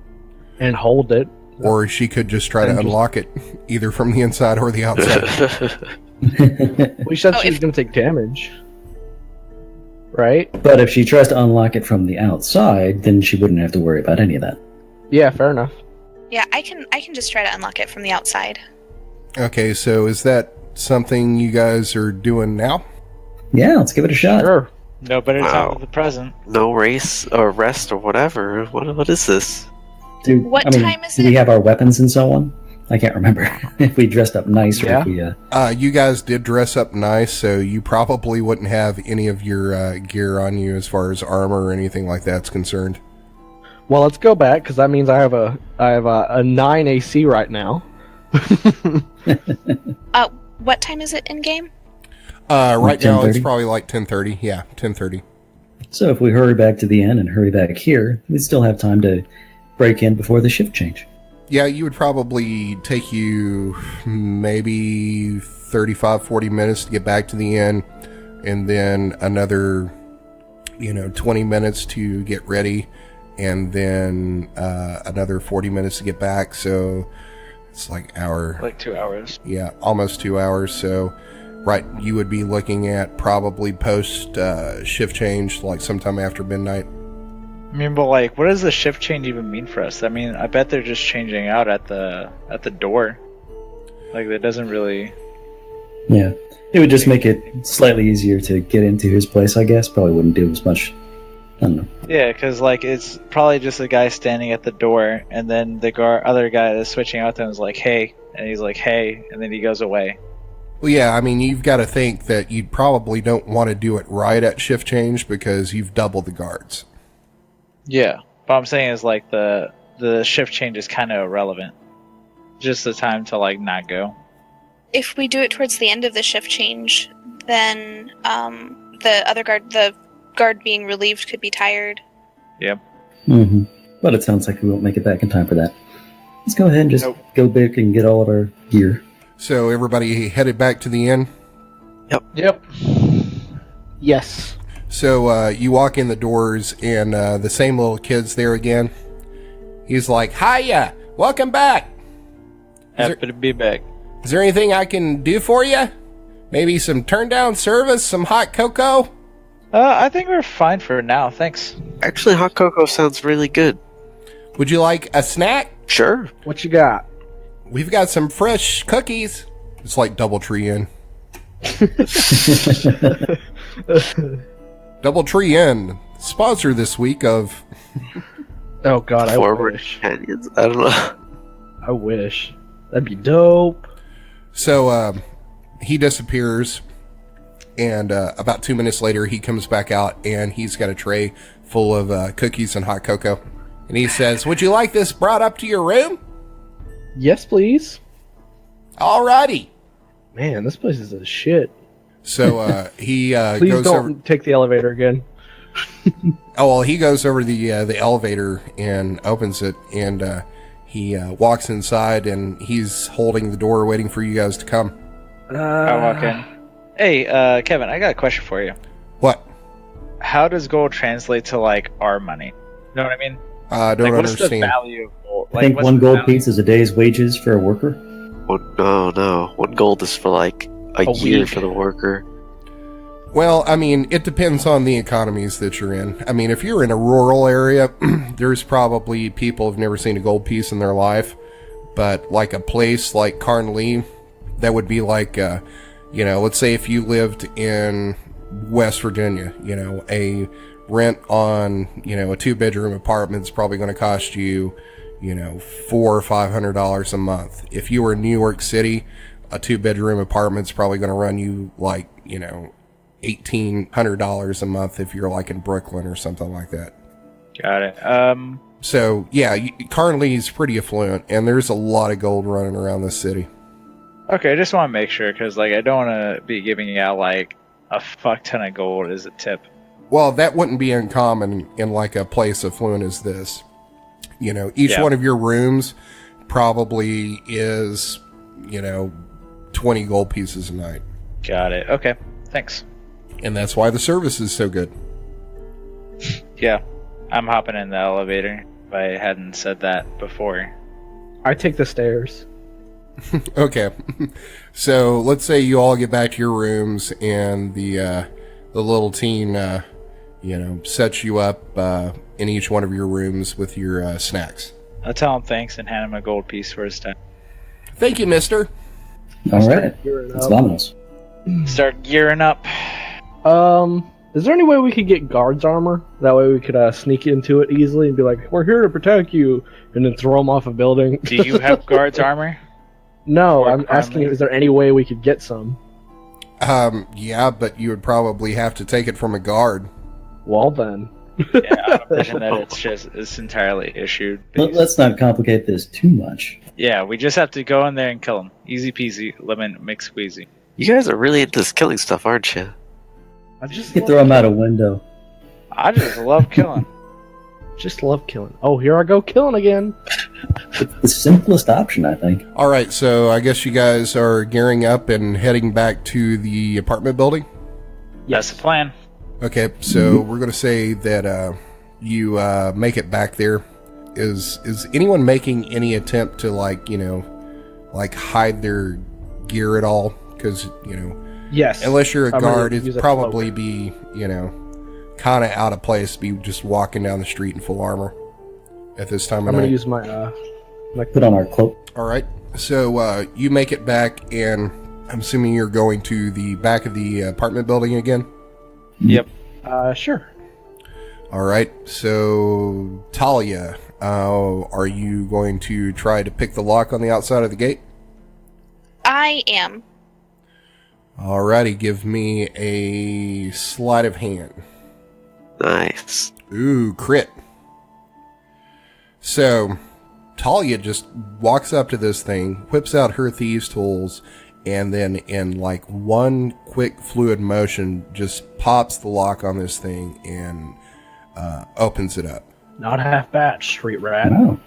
and hold it. Or she could just try to unlock it, either from the inside or the outside. We said she was going to take damage. Right? But if she tries to unlock it from the outside, then she wouldn't have to worry about any of that. Yeah, fair enough. Yeah, I can just try to unlock it from the outside. Okay, so is that something you guys are doing now? Yeah, let's give it a shot. Sure. No better time than the present. No race or rest or whatever. What is this? Dude, what time is it? Do we have our weapons and so on? I can't remember if we dressed up nice or if we... You guys did dress up nice, so you probably wouldn't have any of your gear on you as far as armor or anything like that's concerned. Well, let's go back, because that means I have a 9 AC right now. What time is it in game? Right now it's probably like 10:30. Yeah, 10:30. So if we hurry back to the inn and hurry back here, we still have time to break in before the shift change. Yeah, you would probably take you maybe 35, 40 minutes to get back to the inn, and then another, 20 minutes to get ready, and then another 40 minutes to get back. So it's like hour. Like 2 hours. Yeah, almost 2 hours. So, right, you would be looking at probably post shift change, like sometime after midnight. But what does the shift change even mean for us? I bet they're just changing out at the door. That doesn't really... Yeah. It would just make it slightly easier to get into his place, I guess. Probably wouldn't do as much. I don't know. Yeah, because it's probably just a guy standing at the door, and then the other guy that's switching out to him is like, hey, and he's like, hey, and then he goes away. Well, yeah, you've got to think that you probably don't want to do it right at shift change because you've doubled the guards. Yeah, but I'm saying is the shift change is kind of irrelevant. Just the time to not go. If we do it towards the end of the shift change, then the guard being relieved could be tired. Yep. Mm-hmm. But it sounds like we won't make it back in time for that. Let's go ahead and just go back and get all of our gear. So everybody headed back to the inn? Yep. Yes. So you walk in the doors, and the same little kid's there again. He's like, hiya! Welcome back! Happy to be back. Is there anything I can do for you? Maybe some turn-down service, some hot cocoa? I think we're fine for now, thanks. Actually, hot cocoa sounds really good. Would you like a snack? Sure. What you got? We've got some fresh cookies. It's like Doubletree Inn. Doubletree Inn, sponsor this week of... Oh god, I Forward wish. Companions. I don't know. I wish. That'd be dope. So, he disappears, and about 2 minutes later, he comes back out, and he's got a tray full of cookies and hot cocoa. And he says, would you like this brought up to your room? Yes, please. Alrighty. Man, this place is a shit. So he Please goes don't over. take the elevator again. Oh well, he goes over to the elevator and opens it, and he walks inside, and he's holding the door, waiting for you guys to come. I walk in. Hey, Kevin, I got a question for you. What? How does gold translate to like our money? You know what I mean? I don't What's the understand. value of gold? I think what's one the gold value? piece is a day's wages for a worker. No. 1 gold is for like a year week. for the worker. Well, I mean, it depends on the economies that you're in. I mean, if you're in a rural area, there's probably people who've never seen a gold piece in their life. But like a place like Carnlee, that would be like, let's say if you lived in West Virginia, a rent on, a 2-bedroom apartment is probably going to cost you, $400 or $500 a month. If you were in New York City, a 2-bedroom apartment's probably going to run you like, $1,800 a month if you're like in Brooklyn or something like that. Got it. So yeah, Carnlee's pretty affluent, and there's a lot of gold running around this city. Okay, I just want to make sure because like I don't want to be giving out like a fuck ton of gold as a tip. Well, that wouldn't be uncommon in like a place affluent as this. Each Yeah. one of your rooms probably is, 20 gold pieces a night. Got it. Okay, thanks. And that's why the service is so good. Yeah, I'm hopping in the elevator. If I hadn't said that before. I take the stairs. Okay. So let's say you all get back to your rooms and the little teen, sets you up in each one of your rooms with your snacks. I'll tell him thanks and hand him a gold piece for his time. Thank you, mister. All right. Gearing That's up. Vamos. Start gearing up. Is there any way we could get guards armor? That way we could sneak into it easily and be like, "We're here to protect you," and then throw them off a building. Do you have guards armor? No, Or I'm asking, Carnlee? is there any way we could get some? Yeah, but you would probably have to take it from a guard. Well then. Yeah, I imagine that it's entirely issued. Let's not complicate this too much. Yeah, we just have to go in there and kill him. Easy peasy, lemon mix squeezy. You guys are really into this killing stuff, aren't you? I just You throw him out a window. I just love killing. love killing. Oh, here I go killing again. It's the simplest option, I think. All right, so I guess you guys are gearing up and heading back to the apartment building. That's the plan. Okay, so we're going to say that you make it back there. Is anyone making any attempt to hide their gear at all? Because Yes. unless you're a I'm gonna guard, use it'd a probably cloak. be kind of out of place to be just walking down the street in full armor at this time of I'm gonna night. use my Put on our cloak. All right, so you make it back, and I'm assuming you're going to the back of the apartment building again. Yep. sure. All right, so Talia, are you going to try to pick the lock on the outside of the gate? I am. Alrighty, give me a sleight of hand. Nice. Ooh, crit. So, Talia just walks up to this thing, whips out her thieves' tools, and then in like one quick fluid motion, just pops the lock on this thing and opens it up. Not half batch, street rat. Wow.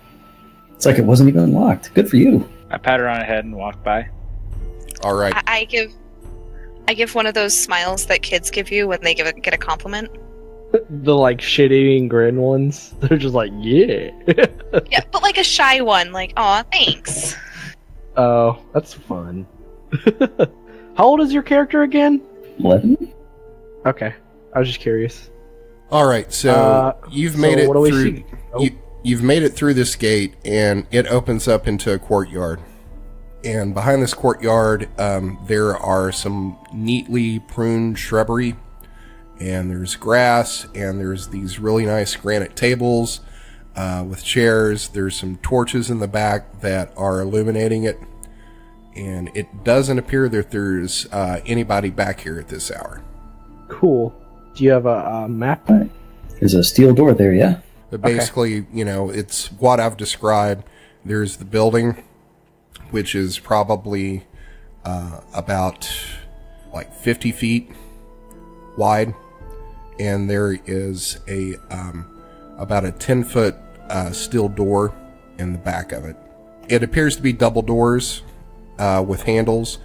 It's like it wasn't even unlocked. Good for you. I pat her on the head and walk by. All right. I give one of those smiles that kids give you when they get a compliment. The like shit-eating grin ones. They're just like, yeah. Yeah, but like a shy one, like, aw, thanks. Oh, that's fun. How old is your character again? 11? Okay, I was just curious. All right, so you've made so it what do we through. see? Oh. You've made it through this gate, and it opens up into a courtyard. And behind this courtyard, there are some neatly pruned shrubbery, and there's grass, and there's these really nice granite tables with chairs. There's some torches in the back that are illuminating it, and it doesn't appear that there's anybody back here at this hour. Cool. Do you have a map? All right. There's a steel door there, yeah? But basically, it's what I've described. There's the building, which is probably about like 50 feet wide, and there is a about a 10-foot steel door in the back of it. It appears to be double doors with handles,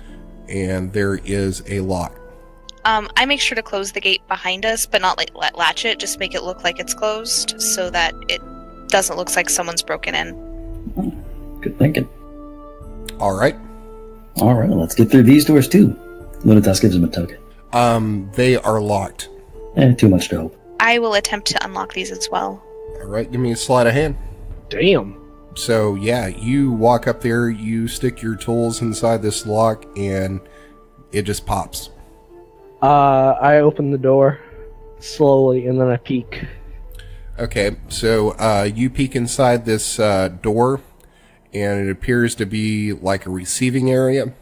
and there is a lock. I make sure to close the gate behind us, but not latch it. Just make it look like it's closed, so that it doesn't look like someone's broken in. Good thinking. All right. All right, let's get through these doors too. Alunodas gives him a tug. They are locked. Too much to hope. I will attempt to unlock these as well. All right, give me a sleight of hand. Damn. So, yeah, you walk up there, you stick your tools inside this lock, and it just pops. I open the door slowly, and then I peek. Okay, so you peek inside this door, and it appears to be like a receiving area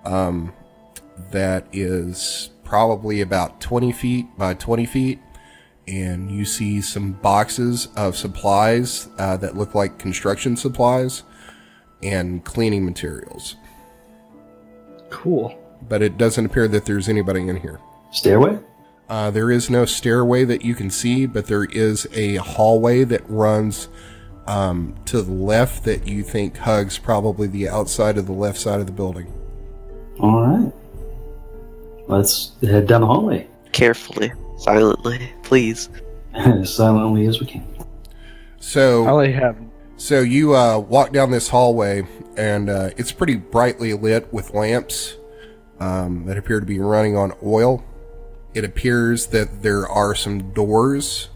that is probably about 20 feet by 20 feet. And you see some boxes of supplies that look like construction supplies and cleaning materials. Cool. But it doesn't appear that there's anybody in here. Stairway? There is no stairway that you can see, but there is a hallway that runs to the left that you think hugs probably the outside of the left side of the building. All right. Let's head down the hallway. Carefully, silently, please. As silently as we can. So, I only have... So you walk down this hallway, and it's pretty brightly lit with lamps that appear to be running on oil. It appears that there are some doors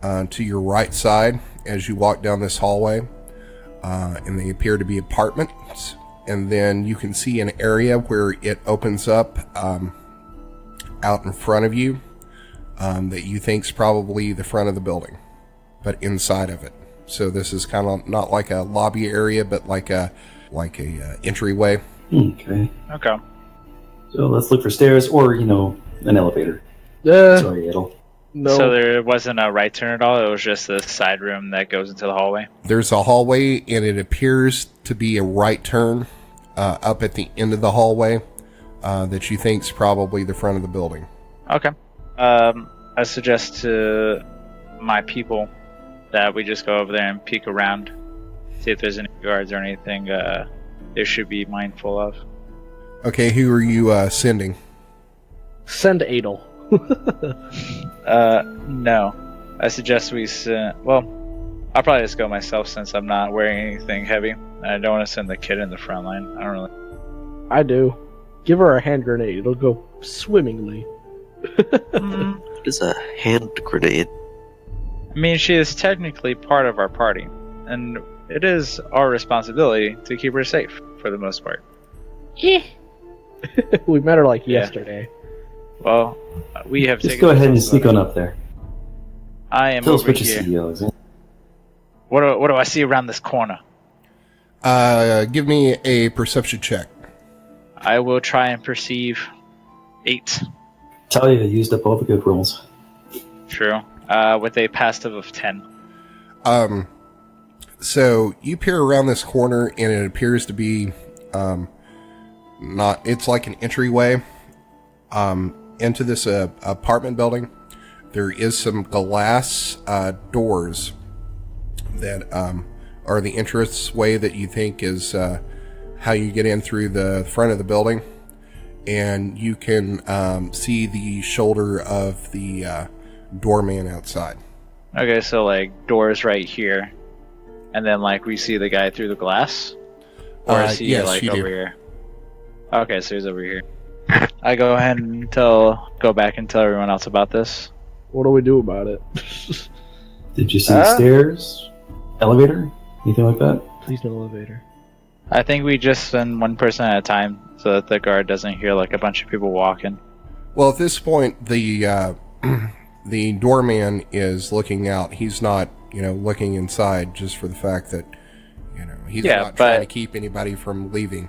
to your right side as you walk down this hallway, and they appear to be apartments. And then you can see an area where it opens up out in front of you that you think's probably the front of the building, but inside of it. So this is kind of not like a lobby area, but like a entryway. Okay. Okay. So let's look for stairs or, an elevator. Sorry, Edel. No. So there wasn't a right turn at all? It was just a side room that goes into the hallway? There's a hallway, and it appears to be a right turn up at the end of the hallway that you think's probably the front of the building. Okay. I suggest to my people that we just go over there and peek around, see if there's any guards or anything they should be mindful of. Okay, who are you sending? Send Edel. No. I suggest we send... Well, I'll probably just go myself since I'm not wearing anything heavy. I don't want to send the kid in the front line. I don't really... I do. Give her a hand grenade. It'll go swimmingly. What is a hand grenade? I mean, she is technically part of our party, and it is our responsibility to keep her safe, for the most part. Yeah. We met her yesterday. Well, we have Just taken... go ahead and sneak on up there. I am Tell us over what you here. see, Alexander. What do I see around this corner? Give me a perception check. I will try and perceive 8. Talia used up all the good rolls. True. With a passive of 10. So you peer around this corner, and it appears to be it's like an entryway into this apartment building. There is some glass doors that are the entrance way that you think is how you get in through the front of the building. And you can see the shoulder of the doorman outside. Okay, so doors right here. And then we see the guy through the glass? Or is he yes, you over do. here? Okay, so he's over here. I go ahead and go back and tell everyone else about this. What do we do about it? Did you see stairs? Elevator? Anything like that? Please no elevator. I think we just send one person at a time so that the guard doesn't hear a bunch of people walking. Well, at this point, the the doorman is looking out. He's not, looking inside just for the fact that, he's not trying to keep anybody from leaving.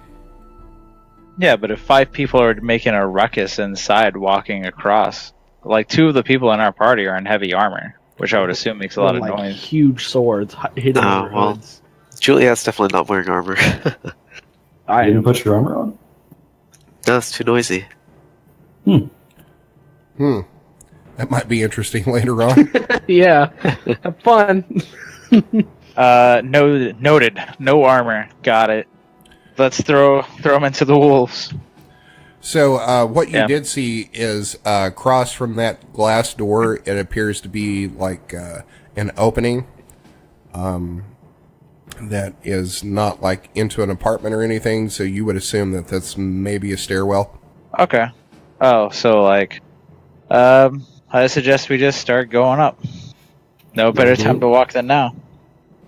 Yeah, but if 5 people are making a ruckus inside walking across, 2 of the people in our party are in heavy armor, which I would assume makes a lot of noise. Huge swords hidden in their hoods. Juliet's definitely not wearing armor. You didn't put your armor on? No, it's too noisy. That might be interesting later on. Yeah, have fun. Noted. No armor. Got it. Let's throw them into the wolves. So what you did see is across from that glass door, it appears to be like an opening that is not like into an apartment or anything, so you would assume that that's maybe a stairwell. Okay. Oh, so like, I suggest we just start going up. No better time to walk than now.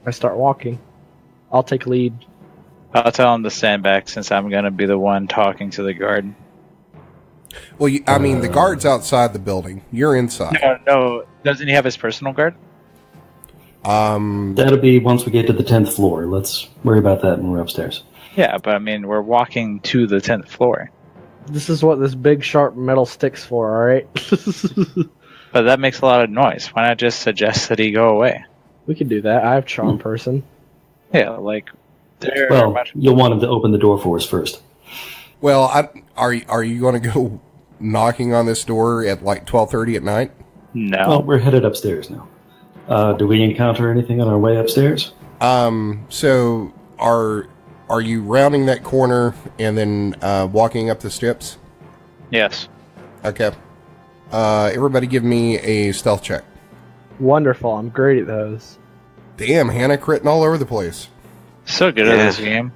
I start walking. I'll take lead. I'll tell him to stand back since I'm going to be the one talking to the guard. Well, the guard's outside the building. You're inside. No. Doesn't he have his personal guard? That'll be once we get to the 10th floor. Let's worry about that when we're upstairs. Yeah, but I mean, we're walking to the 10th floor. This is what this big sharp metal stick's for, alright? But that makes a lot of noise. Why not just suggest that he go away? We can do that. I have charm person. Yeah, like... Well, you'll want him to open the door for us first. Well, are you going to go knocking on this door at like 12:30 at night? No. Well, we're headed upstairs now. Do we encounter anything on our way upstairs? So are you rounding that corner and then walking up the steps? Yes. Okay. Everybody give me a stealth check. Wonderful. I'm great at those. Damn, Hannah critting all over the place. So good at this game.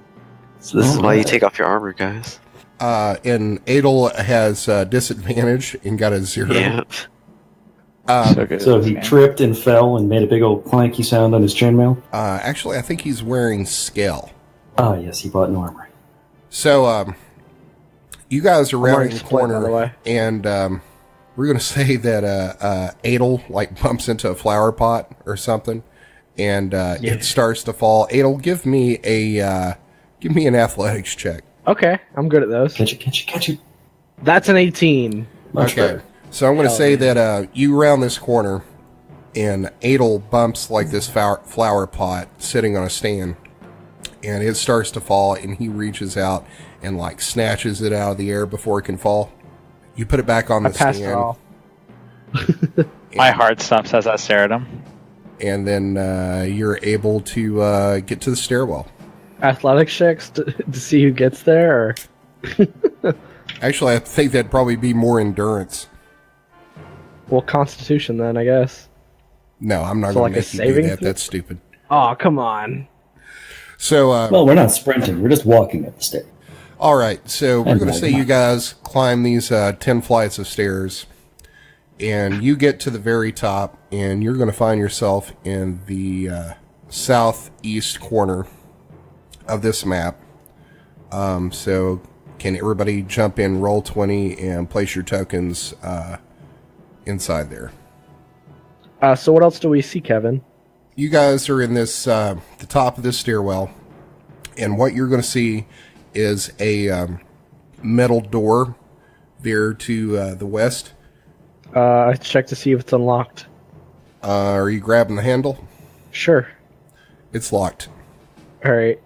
So this is why you take off your armor, guys. And Edel has disadvantage and got a 0. Yeah. So he tripped and fell and made a big old clanky sound on his chainmail? Actually, I think he's wearing scale. Ah, yes, he bought no armor. So, you guys are rounding the corner, by the way. and we're going to say that Edel like bumps into a flower pot or something, and it starts to fall. Edel, give me an athletics check. Okay, I'm good at those. Catch it. That's an 18. Much better. So I'm going to say that you round this corner, and Edel bumps like this flower pot sitting on a stand, and it starts to fall, and he reaches out and like snatches it out of the air before it can fall. You put it back on the passed stand. it all. My heart stops as I stare at him. And then you're able to get to the stairwell. Athletics checks to see who gets there? Or? Actually, I think that'd probably be more endurance. Well, Constitution then, I guess. No, I'm not So going to like a make you do saving that. throw? That's stupid. Oh, come on. So, Well, we're not sprinting. We're just walking up the stairs. all right. So we're And going to say walking you guys climb these 10 flights of stairs, and you get to the very top, and you're going to find yourself in the southeast corner of this map. So can everybody jump in, roll 20, and place your tokens inside there? So what else do we see, Kevin? You guys are in this the top of this stairwell, and what you're going to see is a metal door there to the west. I check to see if it's unlocked. Are you grabbing the handle? Sure. It's locked. Alright.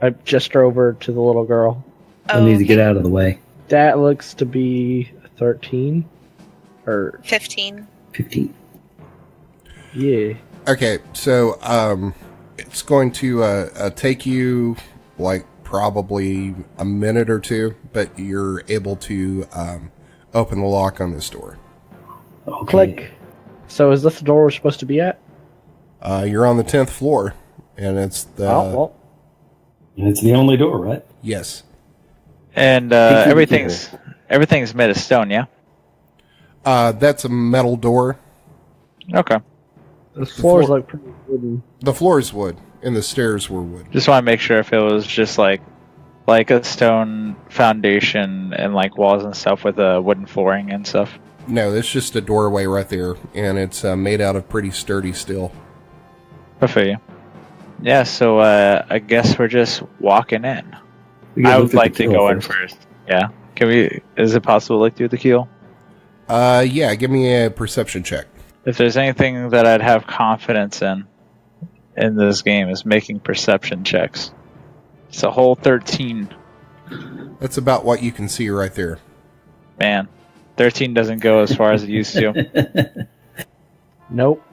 I gesture over to the little girl. I need to get out of the way. That looks to be 13. Or 15. 15. yeah. Okay, so it's going to take you like probably a minute or two, but you're able to open the lock on this door. Okay. Click. So is this the door we're supposed to be at? You're on the 10th floor, and it's the... Oh, well. And it's the only door, right? Yes. And everything's made of stone, yeah? That's a metal door. Okay. The floor is like pretty wooden. The floor is wood, and the stairs were wood. Just want to make sure if it was just like a stone foundation and like walls and stuff with a wooden flooring and stuff. No, it's just a doorway right there, and it's made out of pretty sturdy steel. I feel you. Yeah, so I guess we're just walking in. We gotta I look would at like the to keel go in first. first. Yeah. Is it possible to look through the keel? Yeah, give me a perception check. If there's anything that I'd have confidence in this game is making perception checks. It's a whole 13. That's about what you can see right there. Man. 13 doesn't go as far as it used to. Nope.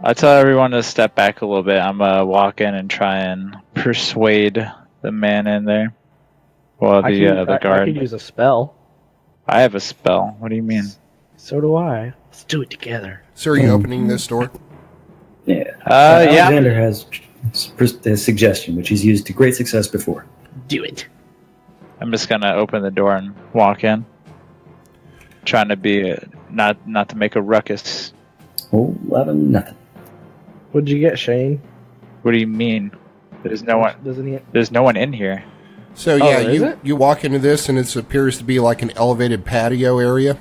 I tell everyone to step back a little bit. I'm gonna walk in and try and persuade the man in there. Well, the guard. I could use a spell. I have a spell. What do you mean? So do I. Let's do it together. So are you opening this door? Yeah. Yeah. Alexander has a suggestion, which he's used to great success before. Do it. I'm just gonna open the door and walk in, trying to be not to make a ruckus. 11, nothing. What'd you get, Shane? What do you mean? There's no one. Doesn't he? There's no one in here. So Oh, yeah, is it? you walk into this, and it appears to be like an elevated patio area.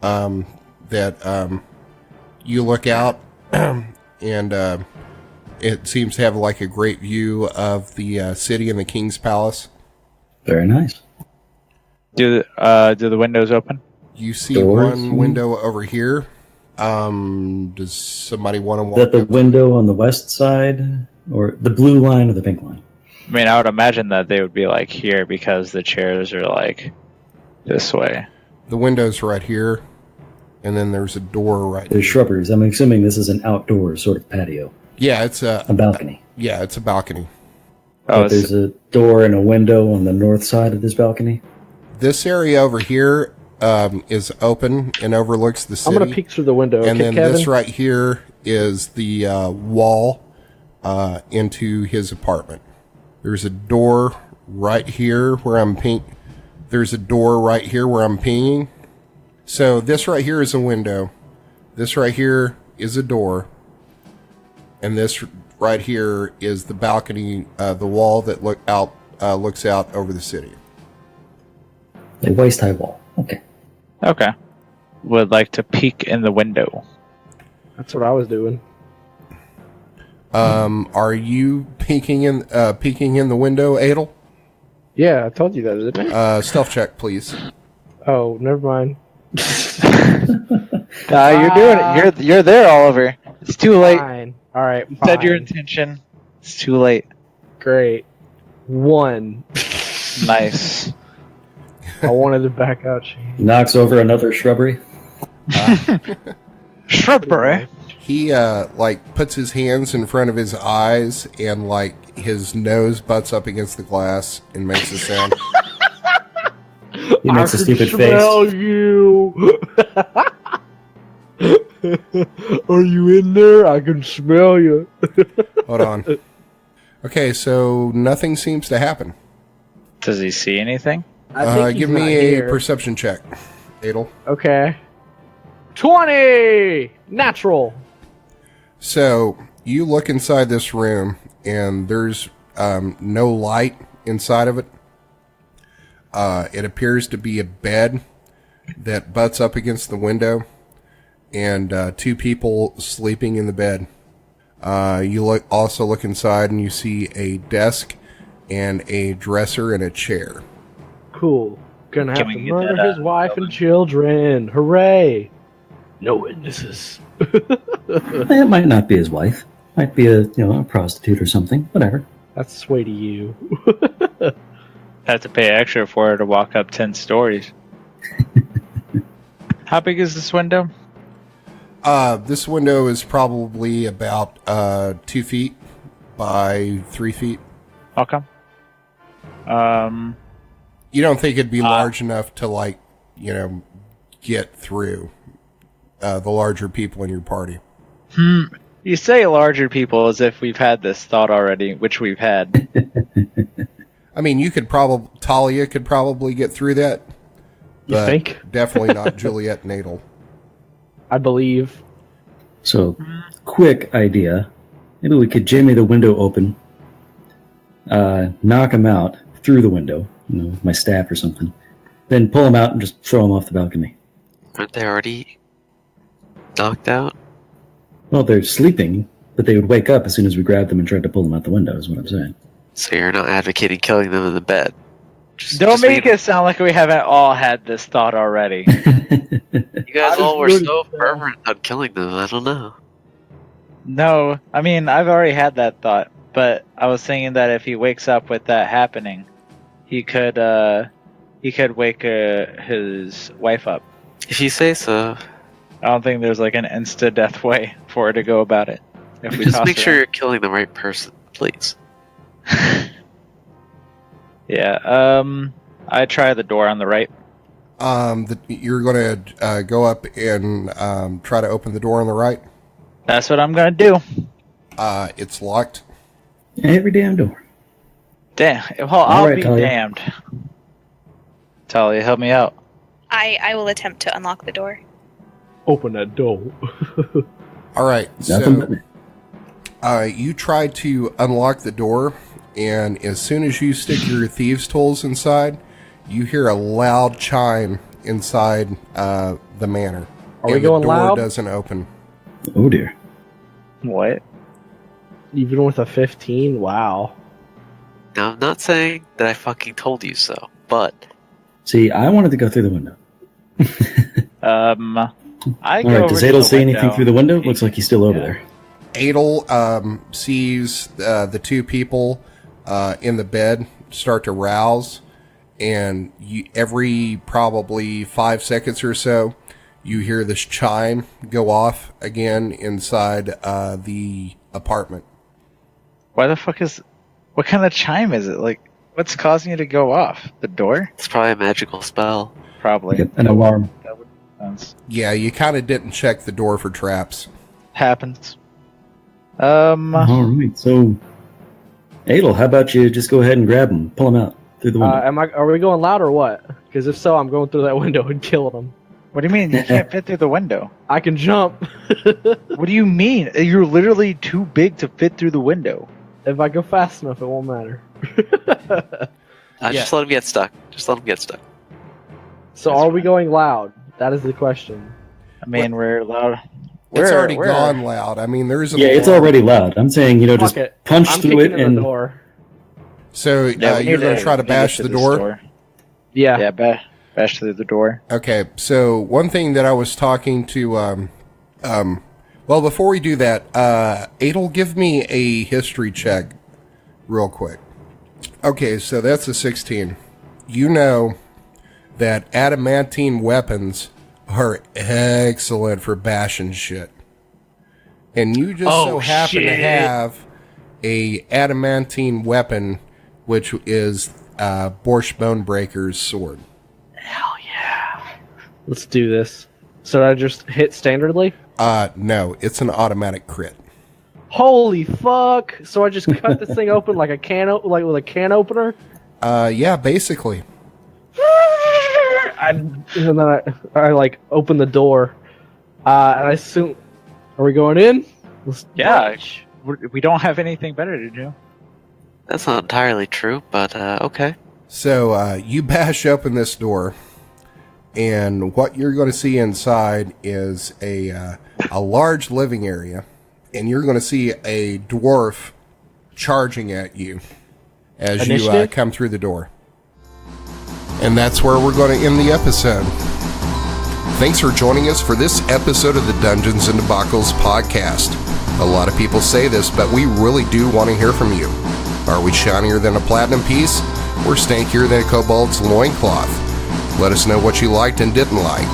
That you look out, and it seems to have like a great view of the city and the king's palace. Very nice. Do the windows open? You see Doors? one window over here. Does somebody want to walk? Is that the up? window on the west side, or the blue line or the pink line? I mean, I would imagine that they would be like here because the chairs are like this way. The window's right here, and then there's a door right There's here. shrubberies. I'm assuming this is an outdoor sort of patio, Yeah, it's a balcony. yeah, it's a balcony. Oh, But there's a door and a window on the north side of this balcony. This area over here is open and overlooks the city. I'm gonna peek through the window. And Okay, then Kevin? this right here is the wall into his apartment. There's a door right here where I'm There's a door right here where I'm pinging. So this right here is a window. This right here is a door. And this right here is the balcony, the wall that looks out over the city. A waist-high wall. Okay. okay. Would like to peek in the window. That's what I was doing. Are you peeking in the window, Edel? Yeah, I told you that, didn't I? Stealth check, please. Oh, never mind. You're doing it. You're there, Oliver. It's too late. Fine. All right. You said your fine. intention. It's too late. Great. 1. Nice. I wanted to back out. Shane. Knocks over another shrubbery. Shrubbery. He puts his hands in front of his eyes and his nose butts up against the glass and makes a sound. He makes a stupid smell face. you. Are you in there? I can smell you. Hold on. Okay, so nothing seems to happen. Does he see anything? I think he's Give not me a here. perception check, Edel. Okay. 20! Natural. So you look inside this room, and there's no light inside of it. It appears to be a bed that butts up against the window, and 2 people sleeping in the bed. You also look inside, and you see a desk and a dresser and a chair. Cool. Gonna have Can we to get murder that, his wife and children. Hooray. No witnesses. It might not be his wife. Might be a prostitute or something. Whatever. That's sway to you. Have to pay extra for her to walk up 10 stories. How big is this window? This window is probably about 2 feet by 3 feet. How come? You don't think it'd be large enough to get through the larger people in your party? You say larger people as if we've had this thought already, which we've had. I mean, Talia could probably get through that. You but think? Definitely not Juliet and Edel. I believe. So, quick idea. Maybe we could jimmy the window open, knock him out through the window, with my staff or something, then pull him out and just throw him off the balcony. Aren't they already knocked out? Well, they're sleeping, but they would wake up as soon as we grabbed them and tried to pull them out the window, is what I'm saying. So you're not advocating killing them in the bed? Don't make it sound like we haven't all had this thought already. You guys I all were just so really- fervent on killing them. I don't know. No, I mean, I've already had that thought, but I was thinking that if he wakes up with that happening, he could he could wake his wife up. If you say so. I don't think there's like an insta-death way for her to go about it. If we Just toss make her sure out. you're killing the right person, please. Yeah. I try the door on the right. You're going to go up and try to open the door on the right. That's what I'm gonna do. It's locked. Every damn door. Damn. Well, I'll right, be Talia. damned. Talia, help me out. I will attempt to unlock the door. Open that door. All right. Nothing So you try to unlock the door, and as soon as you stick your thieves' tools inside, you hear a loud chime inside the manor. Are we and going the door loud? doesn't open. Oh dear. What? Even with a 15? Wow. Now, I'm not saying that I fucking told you so, but See, I wanted to go through the window. I All go right, over does to Edel the see anything window. through the window? Looks like he's still over Yeah. there. Adel sees the two people in the bed start to rouse, and every probably 5 seconds or so, you hear this chime go off again inside the apartment. Why the fuck is... What kind of chime is it? Like, what's causing you to go off? The door? it's probably a magical spell. Probably. An alarm. That would make sense. Yeah, you kind of didn't check the door for traps. Happens. All right, so Edel, how about you just go ahead and grab him, pull him out through the window? Are we going loud or what? Because if so, I'm going through that window and killing them. What do you mean? You can't fit through the window. I can jump. What do you mean? You're literally too big to fit through the window. If I go fast enough, it won't matter. Just let him get stuck. Just let him get stuck. So That's are we fine. going loud? That is the question. I mean, we're loud. It's already gone loud. I mean, there's a Yeah, it's alarm. already loud. I'm saying, Fuck just it. punch I'm through kicking it in and the door. So Yeah, we you're need going to try to we need bash get the this door? Yeah. Yeah, bash through the door. Okay, so one thing that I was talking to, well, before we do that, Adel, give me a history check real quick. Okay, so that's a 16. You know that adamantine weapons are excellent for bashing shit. And you just so happen to have a adamantine weapon, which is Borscht Bonebreaker's sword. Let's do this. So I just hit standardly? No, it's an automatic crit. Holy fuck! So I just cut this thing open like a like with a can opener? Yeah, basically. And then I like open the door. And I assume... Are we going in? Yeah, we don't have anything better to do. That's not entirely true, but okay. So you bash open this door, and what you're going to see inside is a large living area, and you're going to see a dwarf charging at you as you Initiative? come through the door. And that's where we're going to end the episode. Thanks for joining us for this episode of the Dungeons and Debacles podcast. A lot of people say this, but we really do want to hear from you. Are we shinier than a platinum piece, or stankier than a kobold's loincloth? Let us know what you liked and didn't like.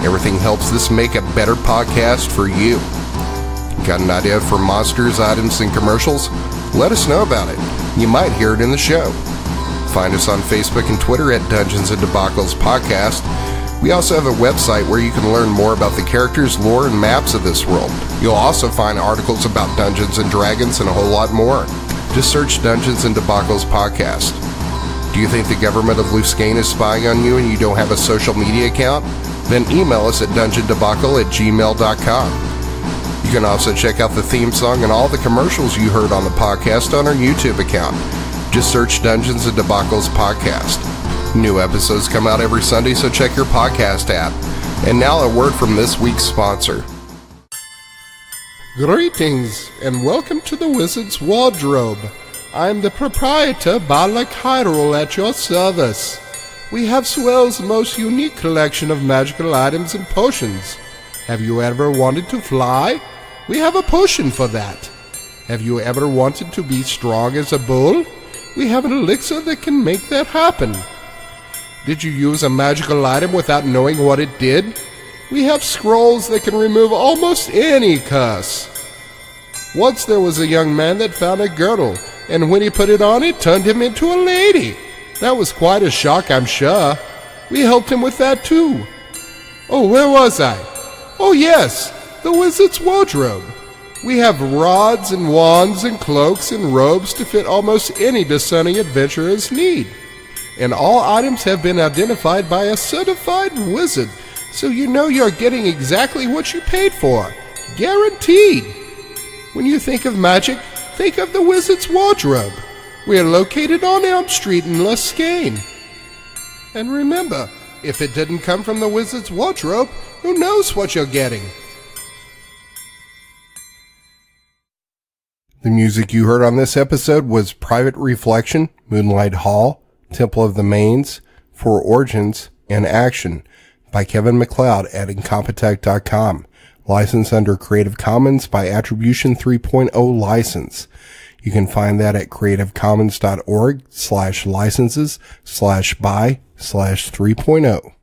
Everything helps this make a better podcast for you. Got an idea for monsters, items, and commercials? Let us know about it. You might hear it in the show. Find us on Facebook and Twitter at Dungeons and Debacles Podcast. We also have a website where you can learn more about the characters, lore, and maps of this world. You'll also find articles about Dungeons and Dragons and a whole lot more. Just search Dungeons and Debacles Podcast. Do you think the government of Luscane is spying on you and you don't have a social media account? Then email us at dungeondebacle@gmail.com. You can also check out the theme song and all the commercials you heard on the podcast on our YouTube account. Just search Dungeons and Debacles Podcast. New episodes come out every Sunday, so check your podcast app. And now a word from this week's sponsor. Greetings, and welcome to the Wizard's Wardrobe. I'm the proprietor, Balak Hyrule, at your service. We have Swell's most unique collection of magical items and potions. Have you ever wanted to fly? We have a potion for that. Have you ever wanted to be strong as a bull? We have an elixir that can make that happen. Did you use a magical item without knowing what it did? We have scrolls that can remove almost any curse. Once there was a young man that found a girdle, and when he put it on, it turned him into a lady. That was quite a shock, I'm sure. We helped him with that too. Oh, where was I? Oh yes, the wizard's wardrobe. We have rods and wands and cloaks and robes to fit almost any discerning adventurer's need. And all items have been identified by a certified wizard, so you know you're getting exactly what you paid for. Guaranteed. When you think of magic, think of the wizard's wardrobe. We are located on Elm Street in Luscane. And remember, if it didn't come from the wizard's wardrobe, who knows what you're getting? The music you heard on this episode was Private Reflection, Moonlight Hall, Temple of the Mains, For Origins, and Action by Kevin MacLeod at Incompetech.com. Licensed under Creative Commons by Attribution 3.0 license. You can find that at creativecommons.org/licenses/by/3.0.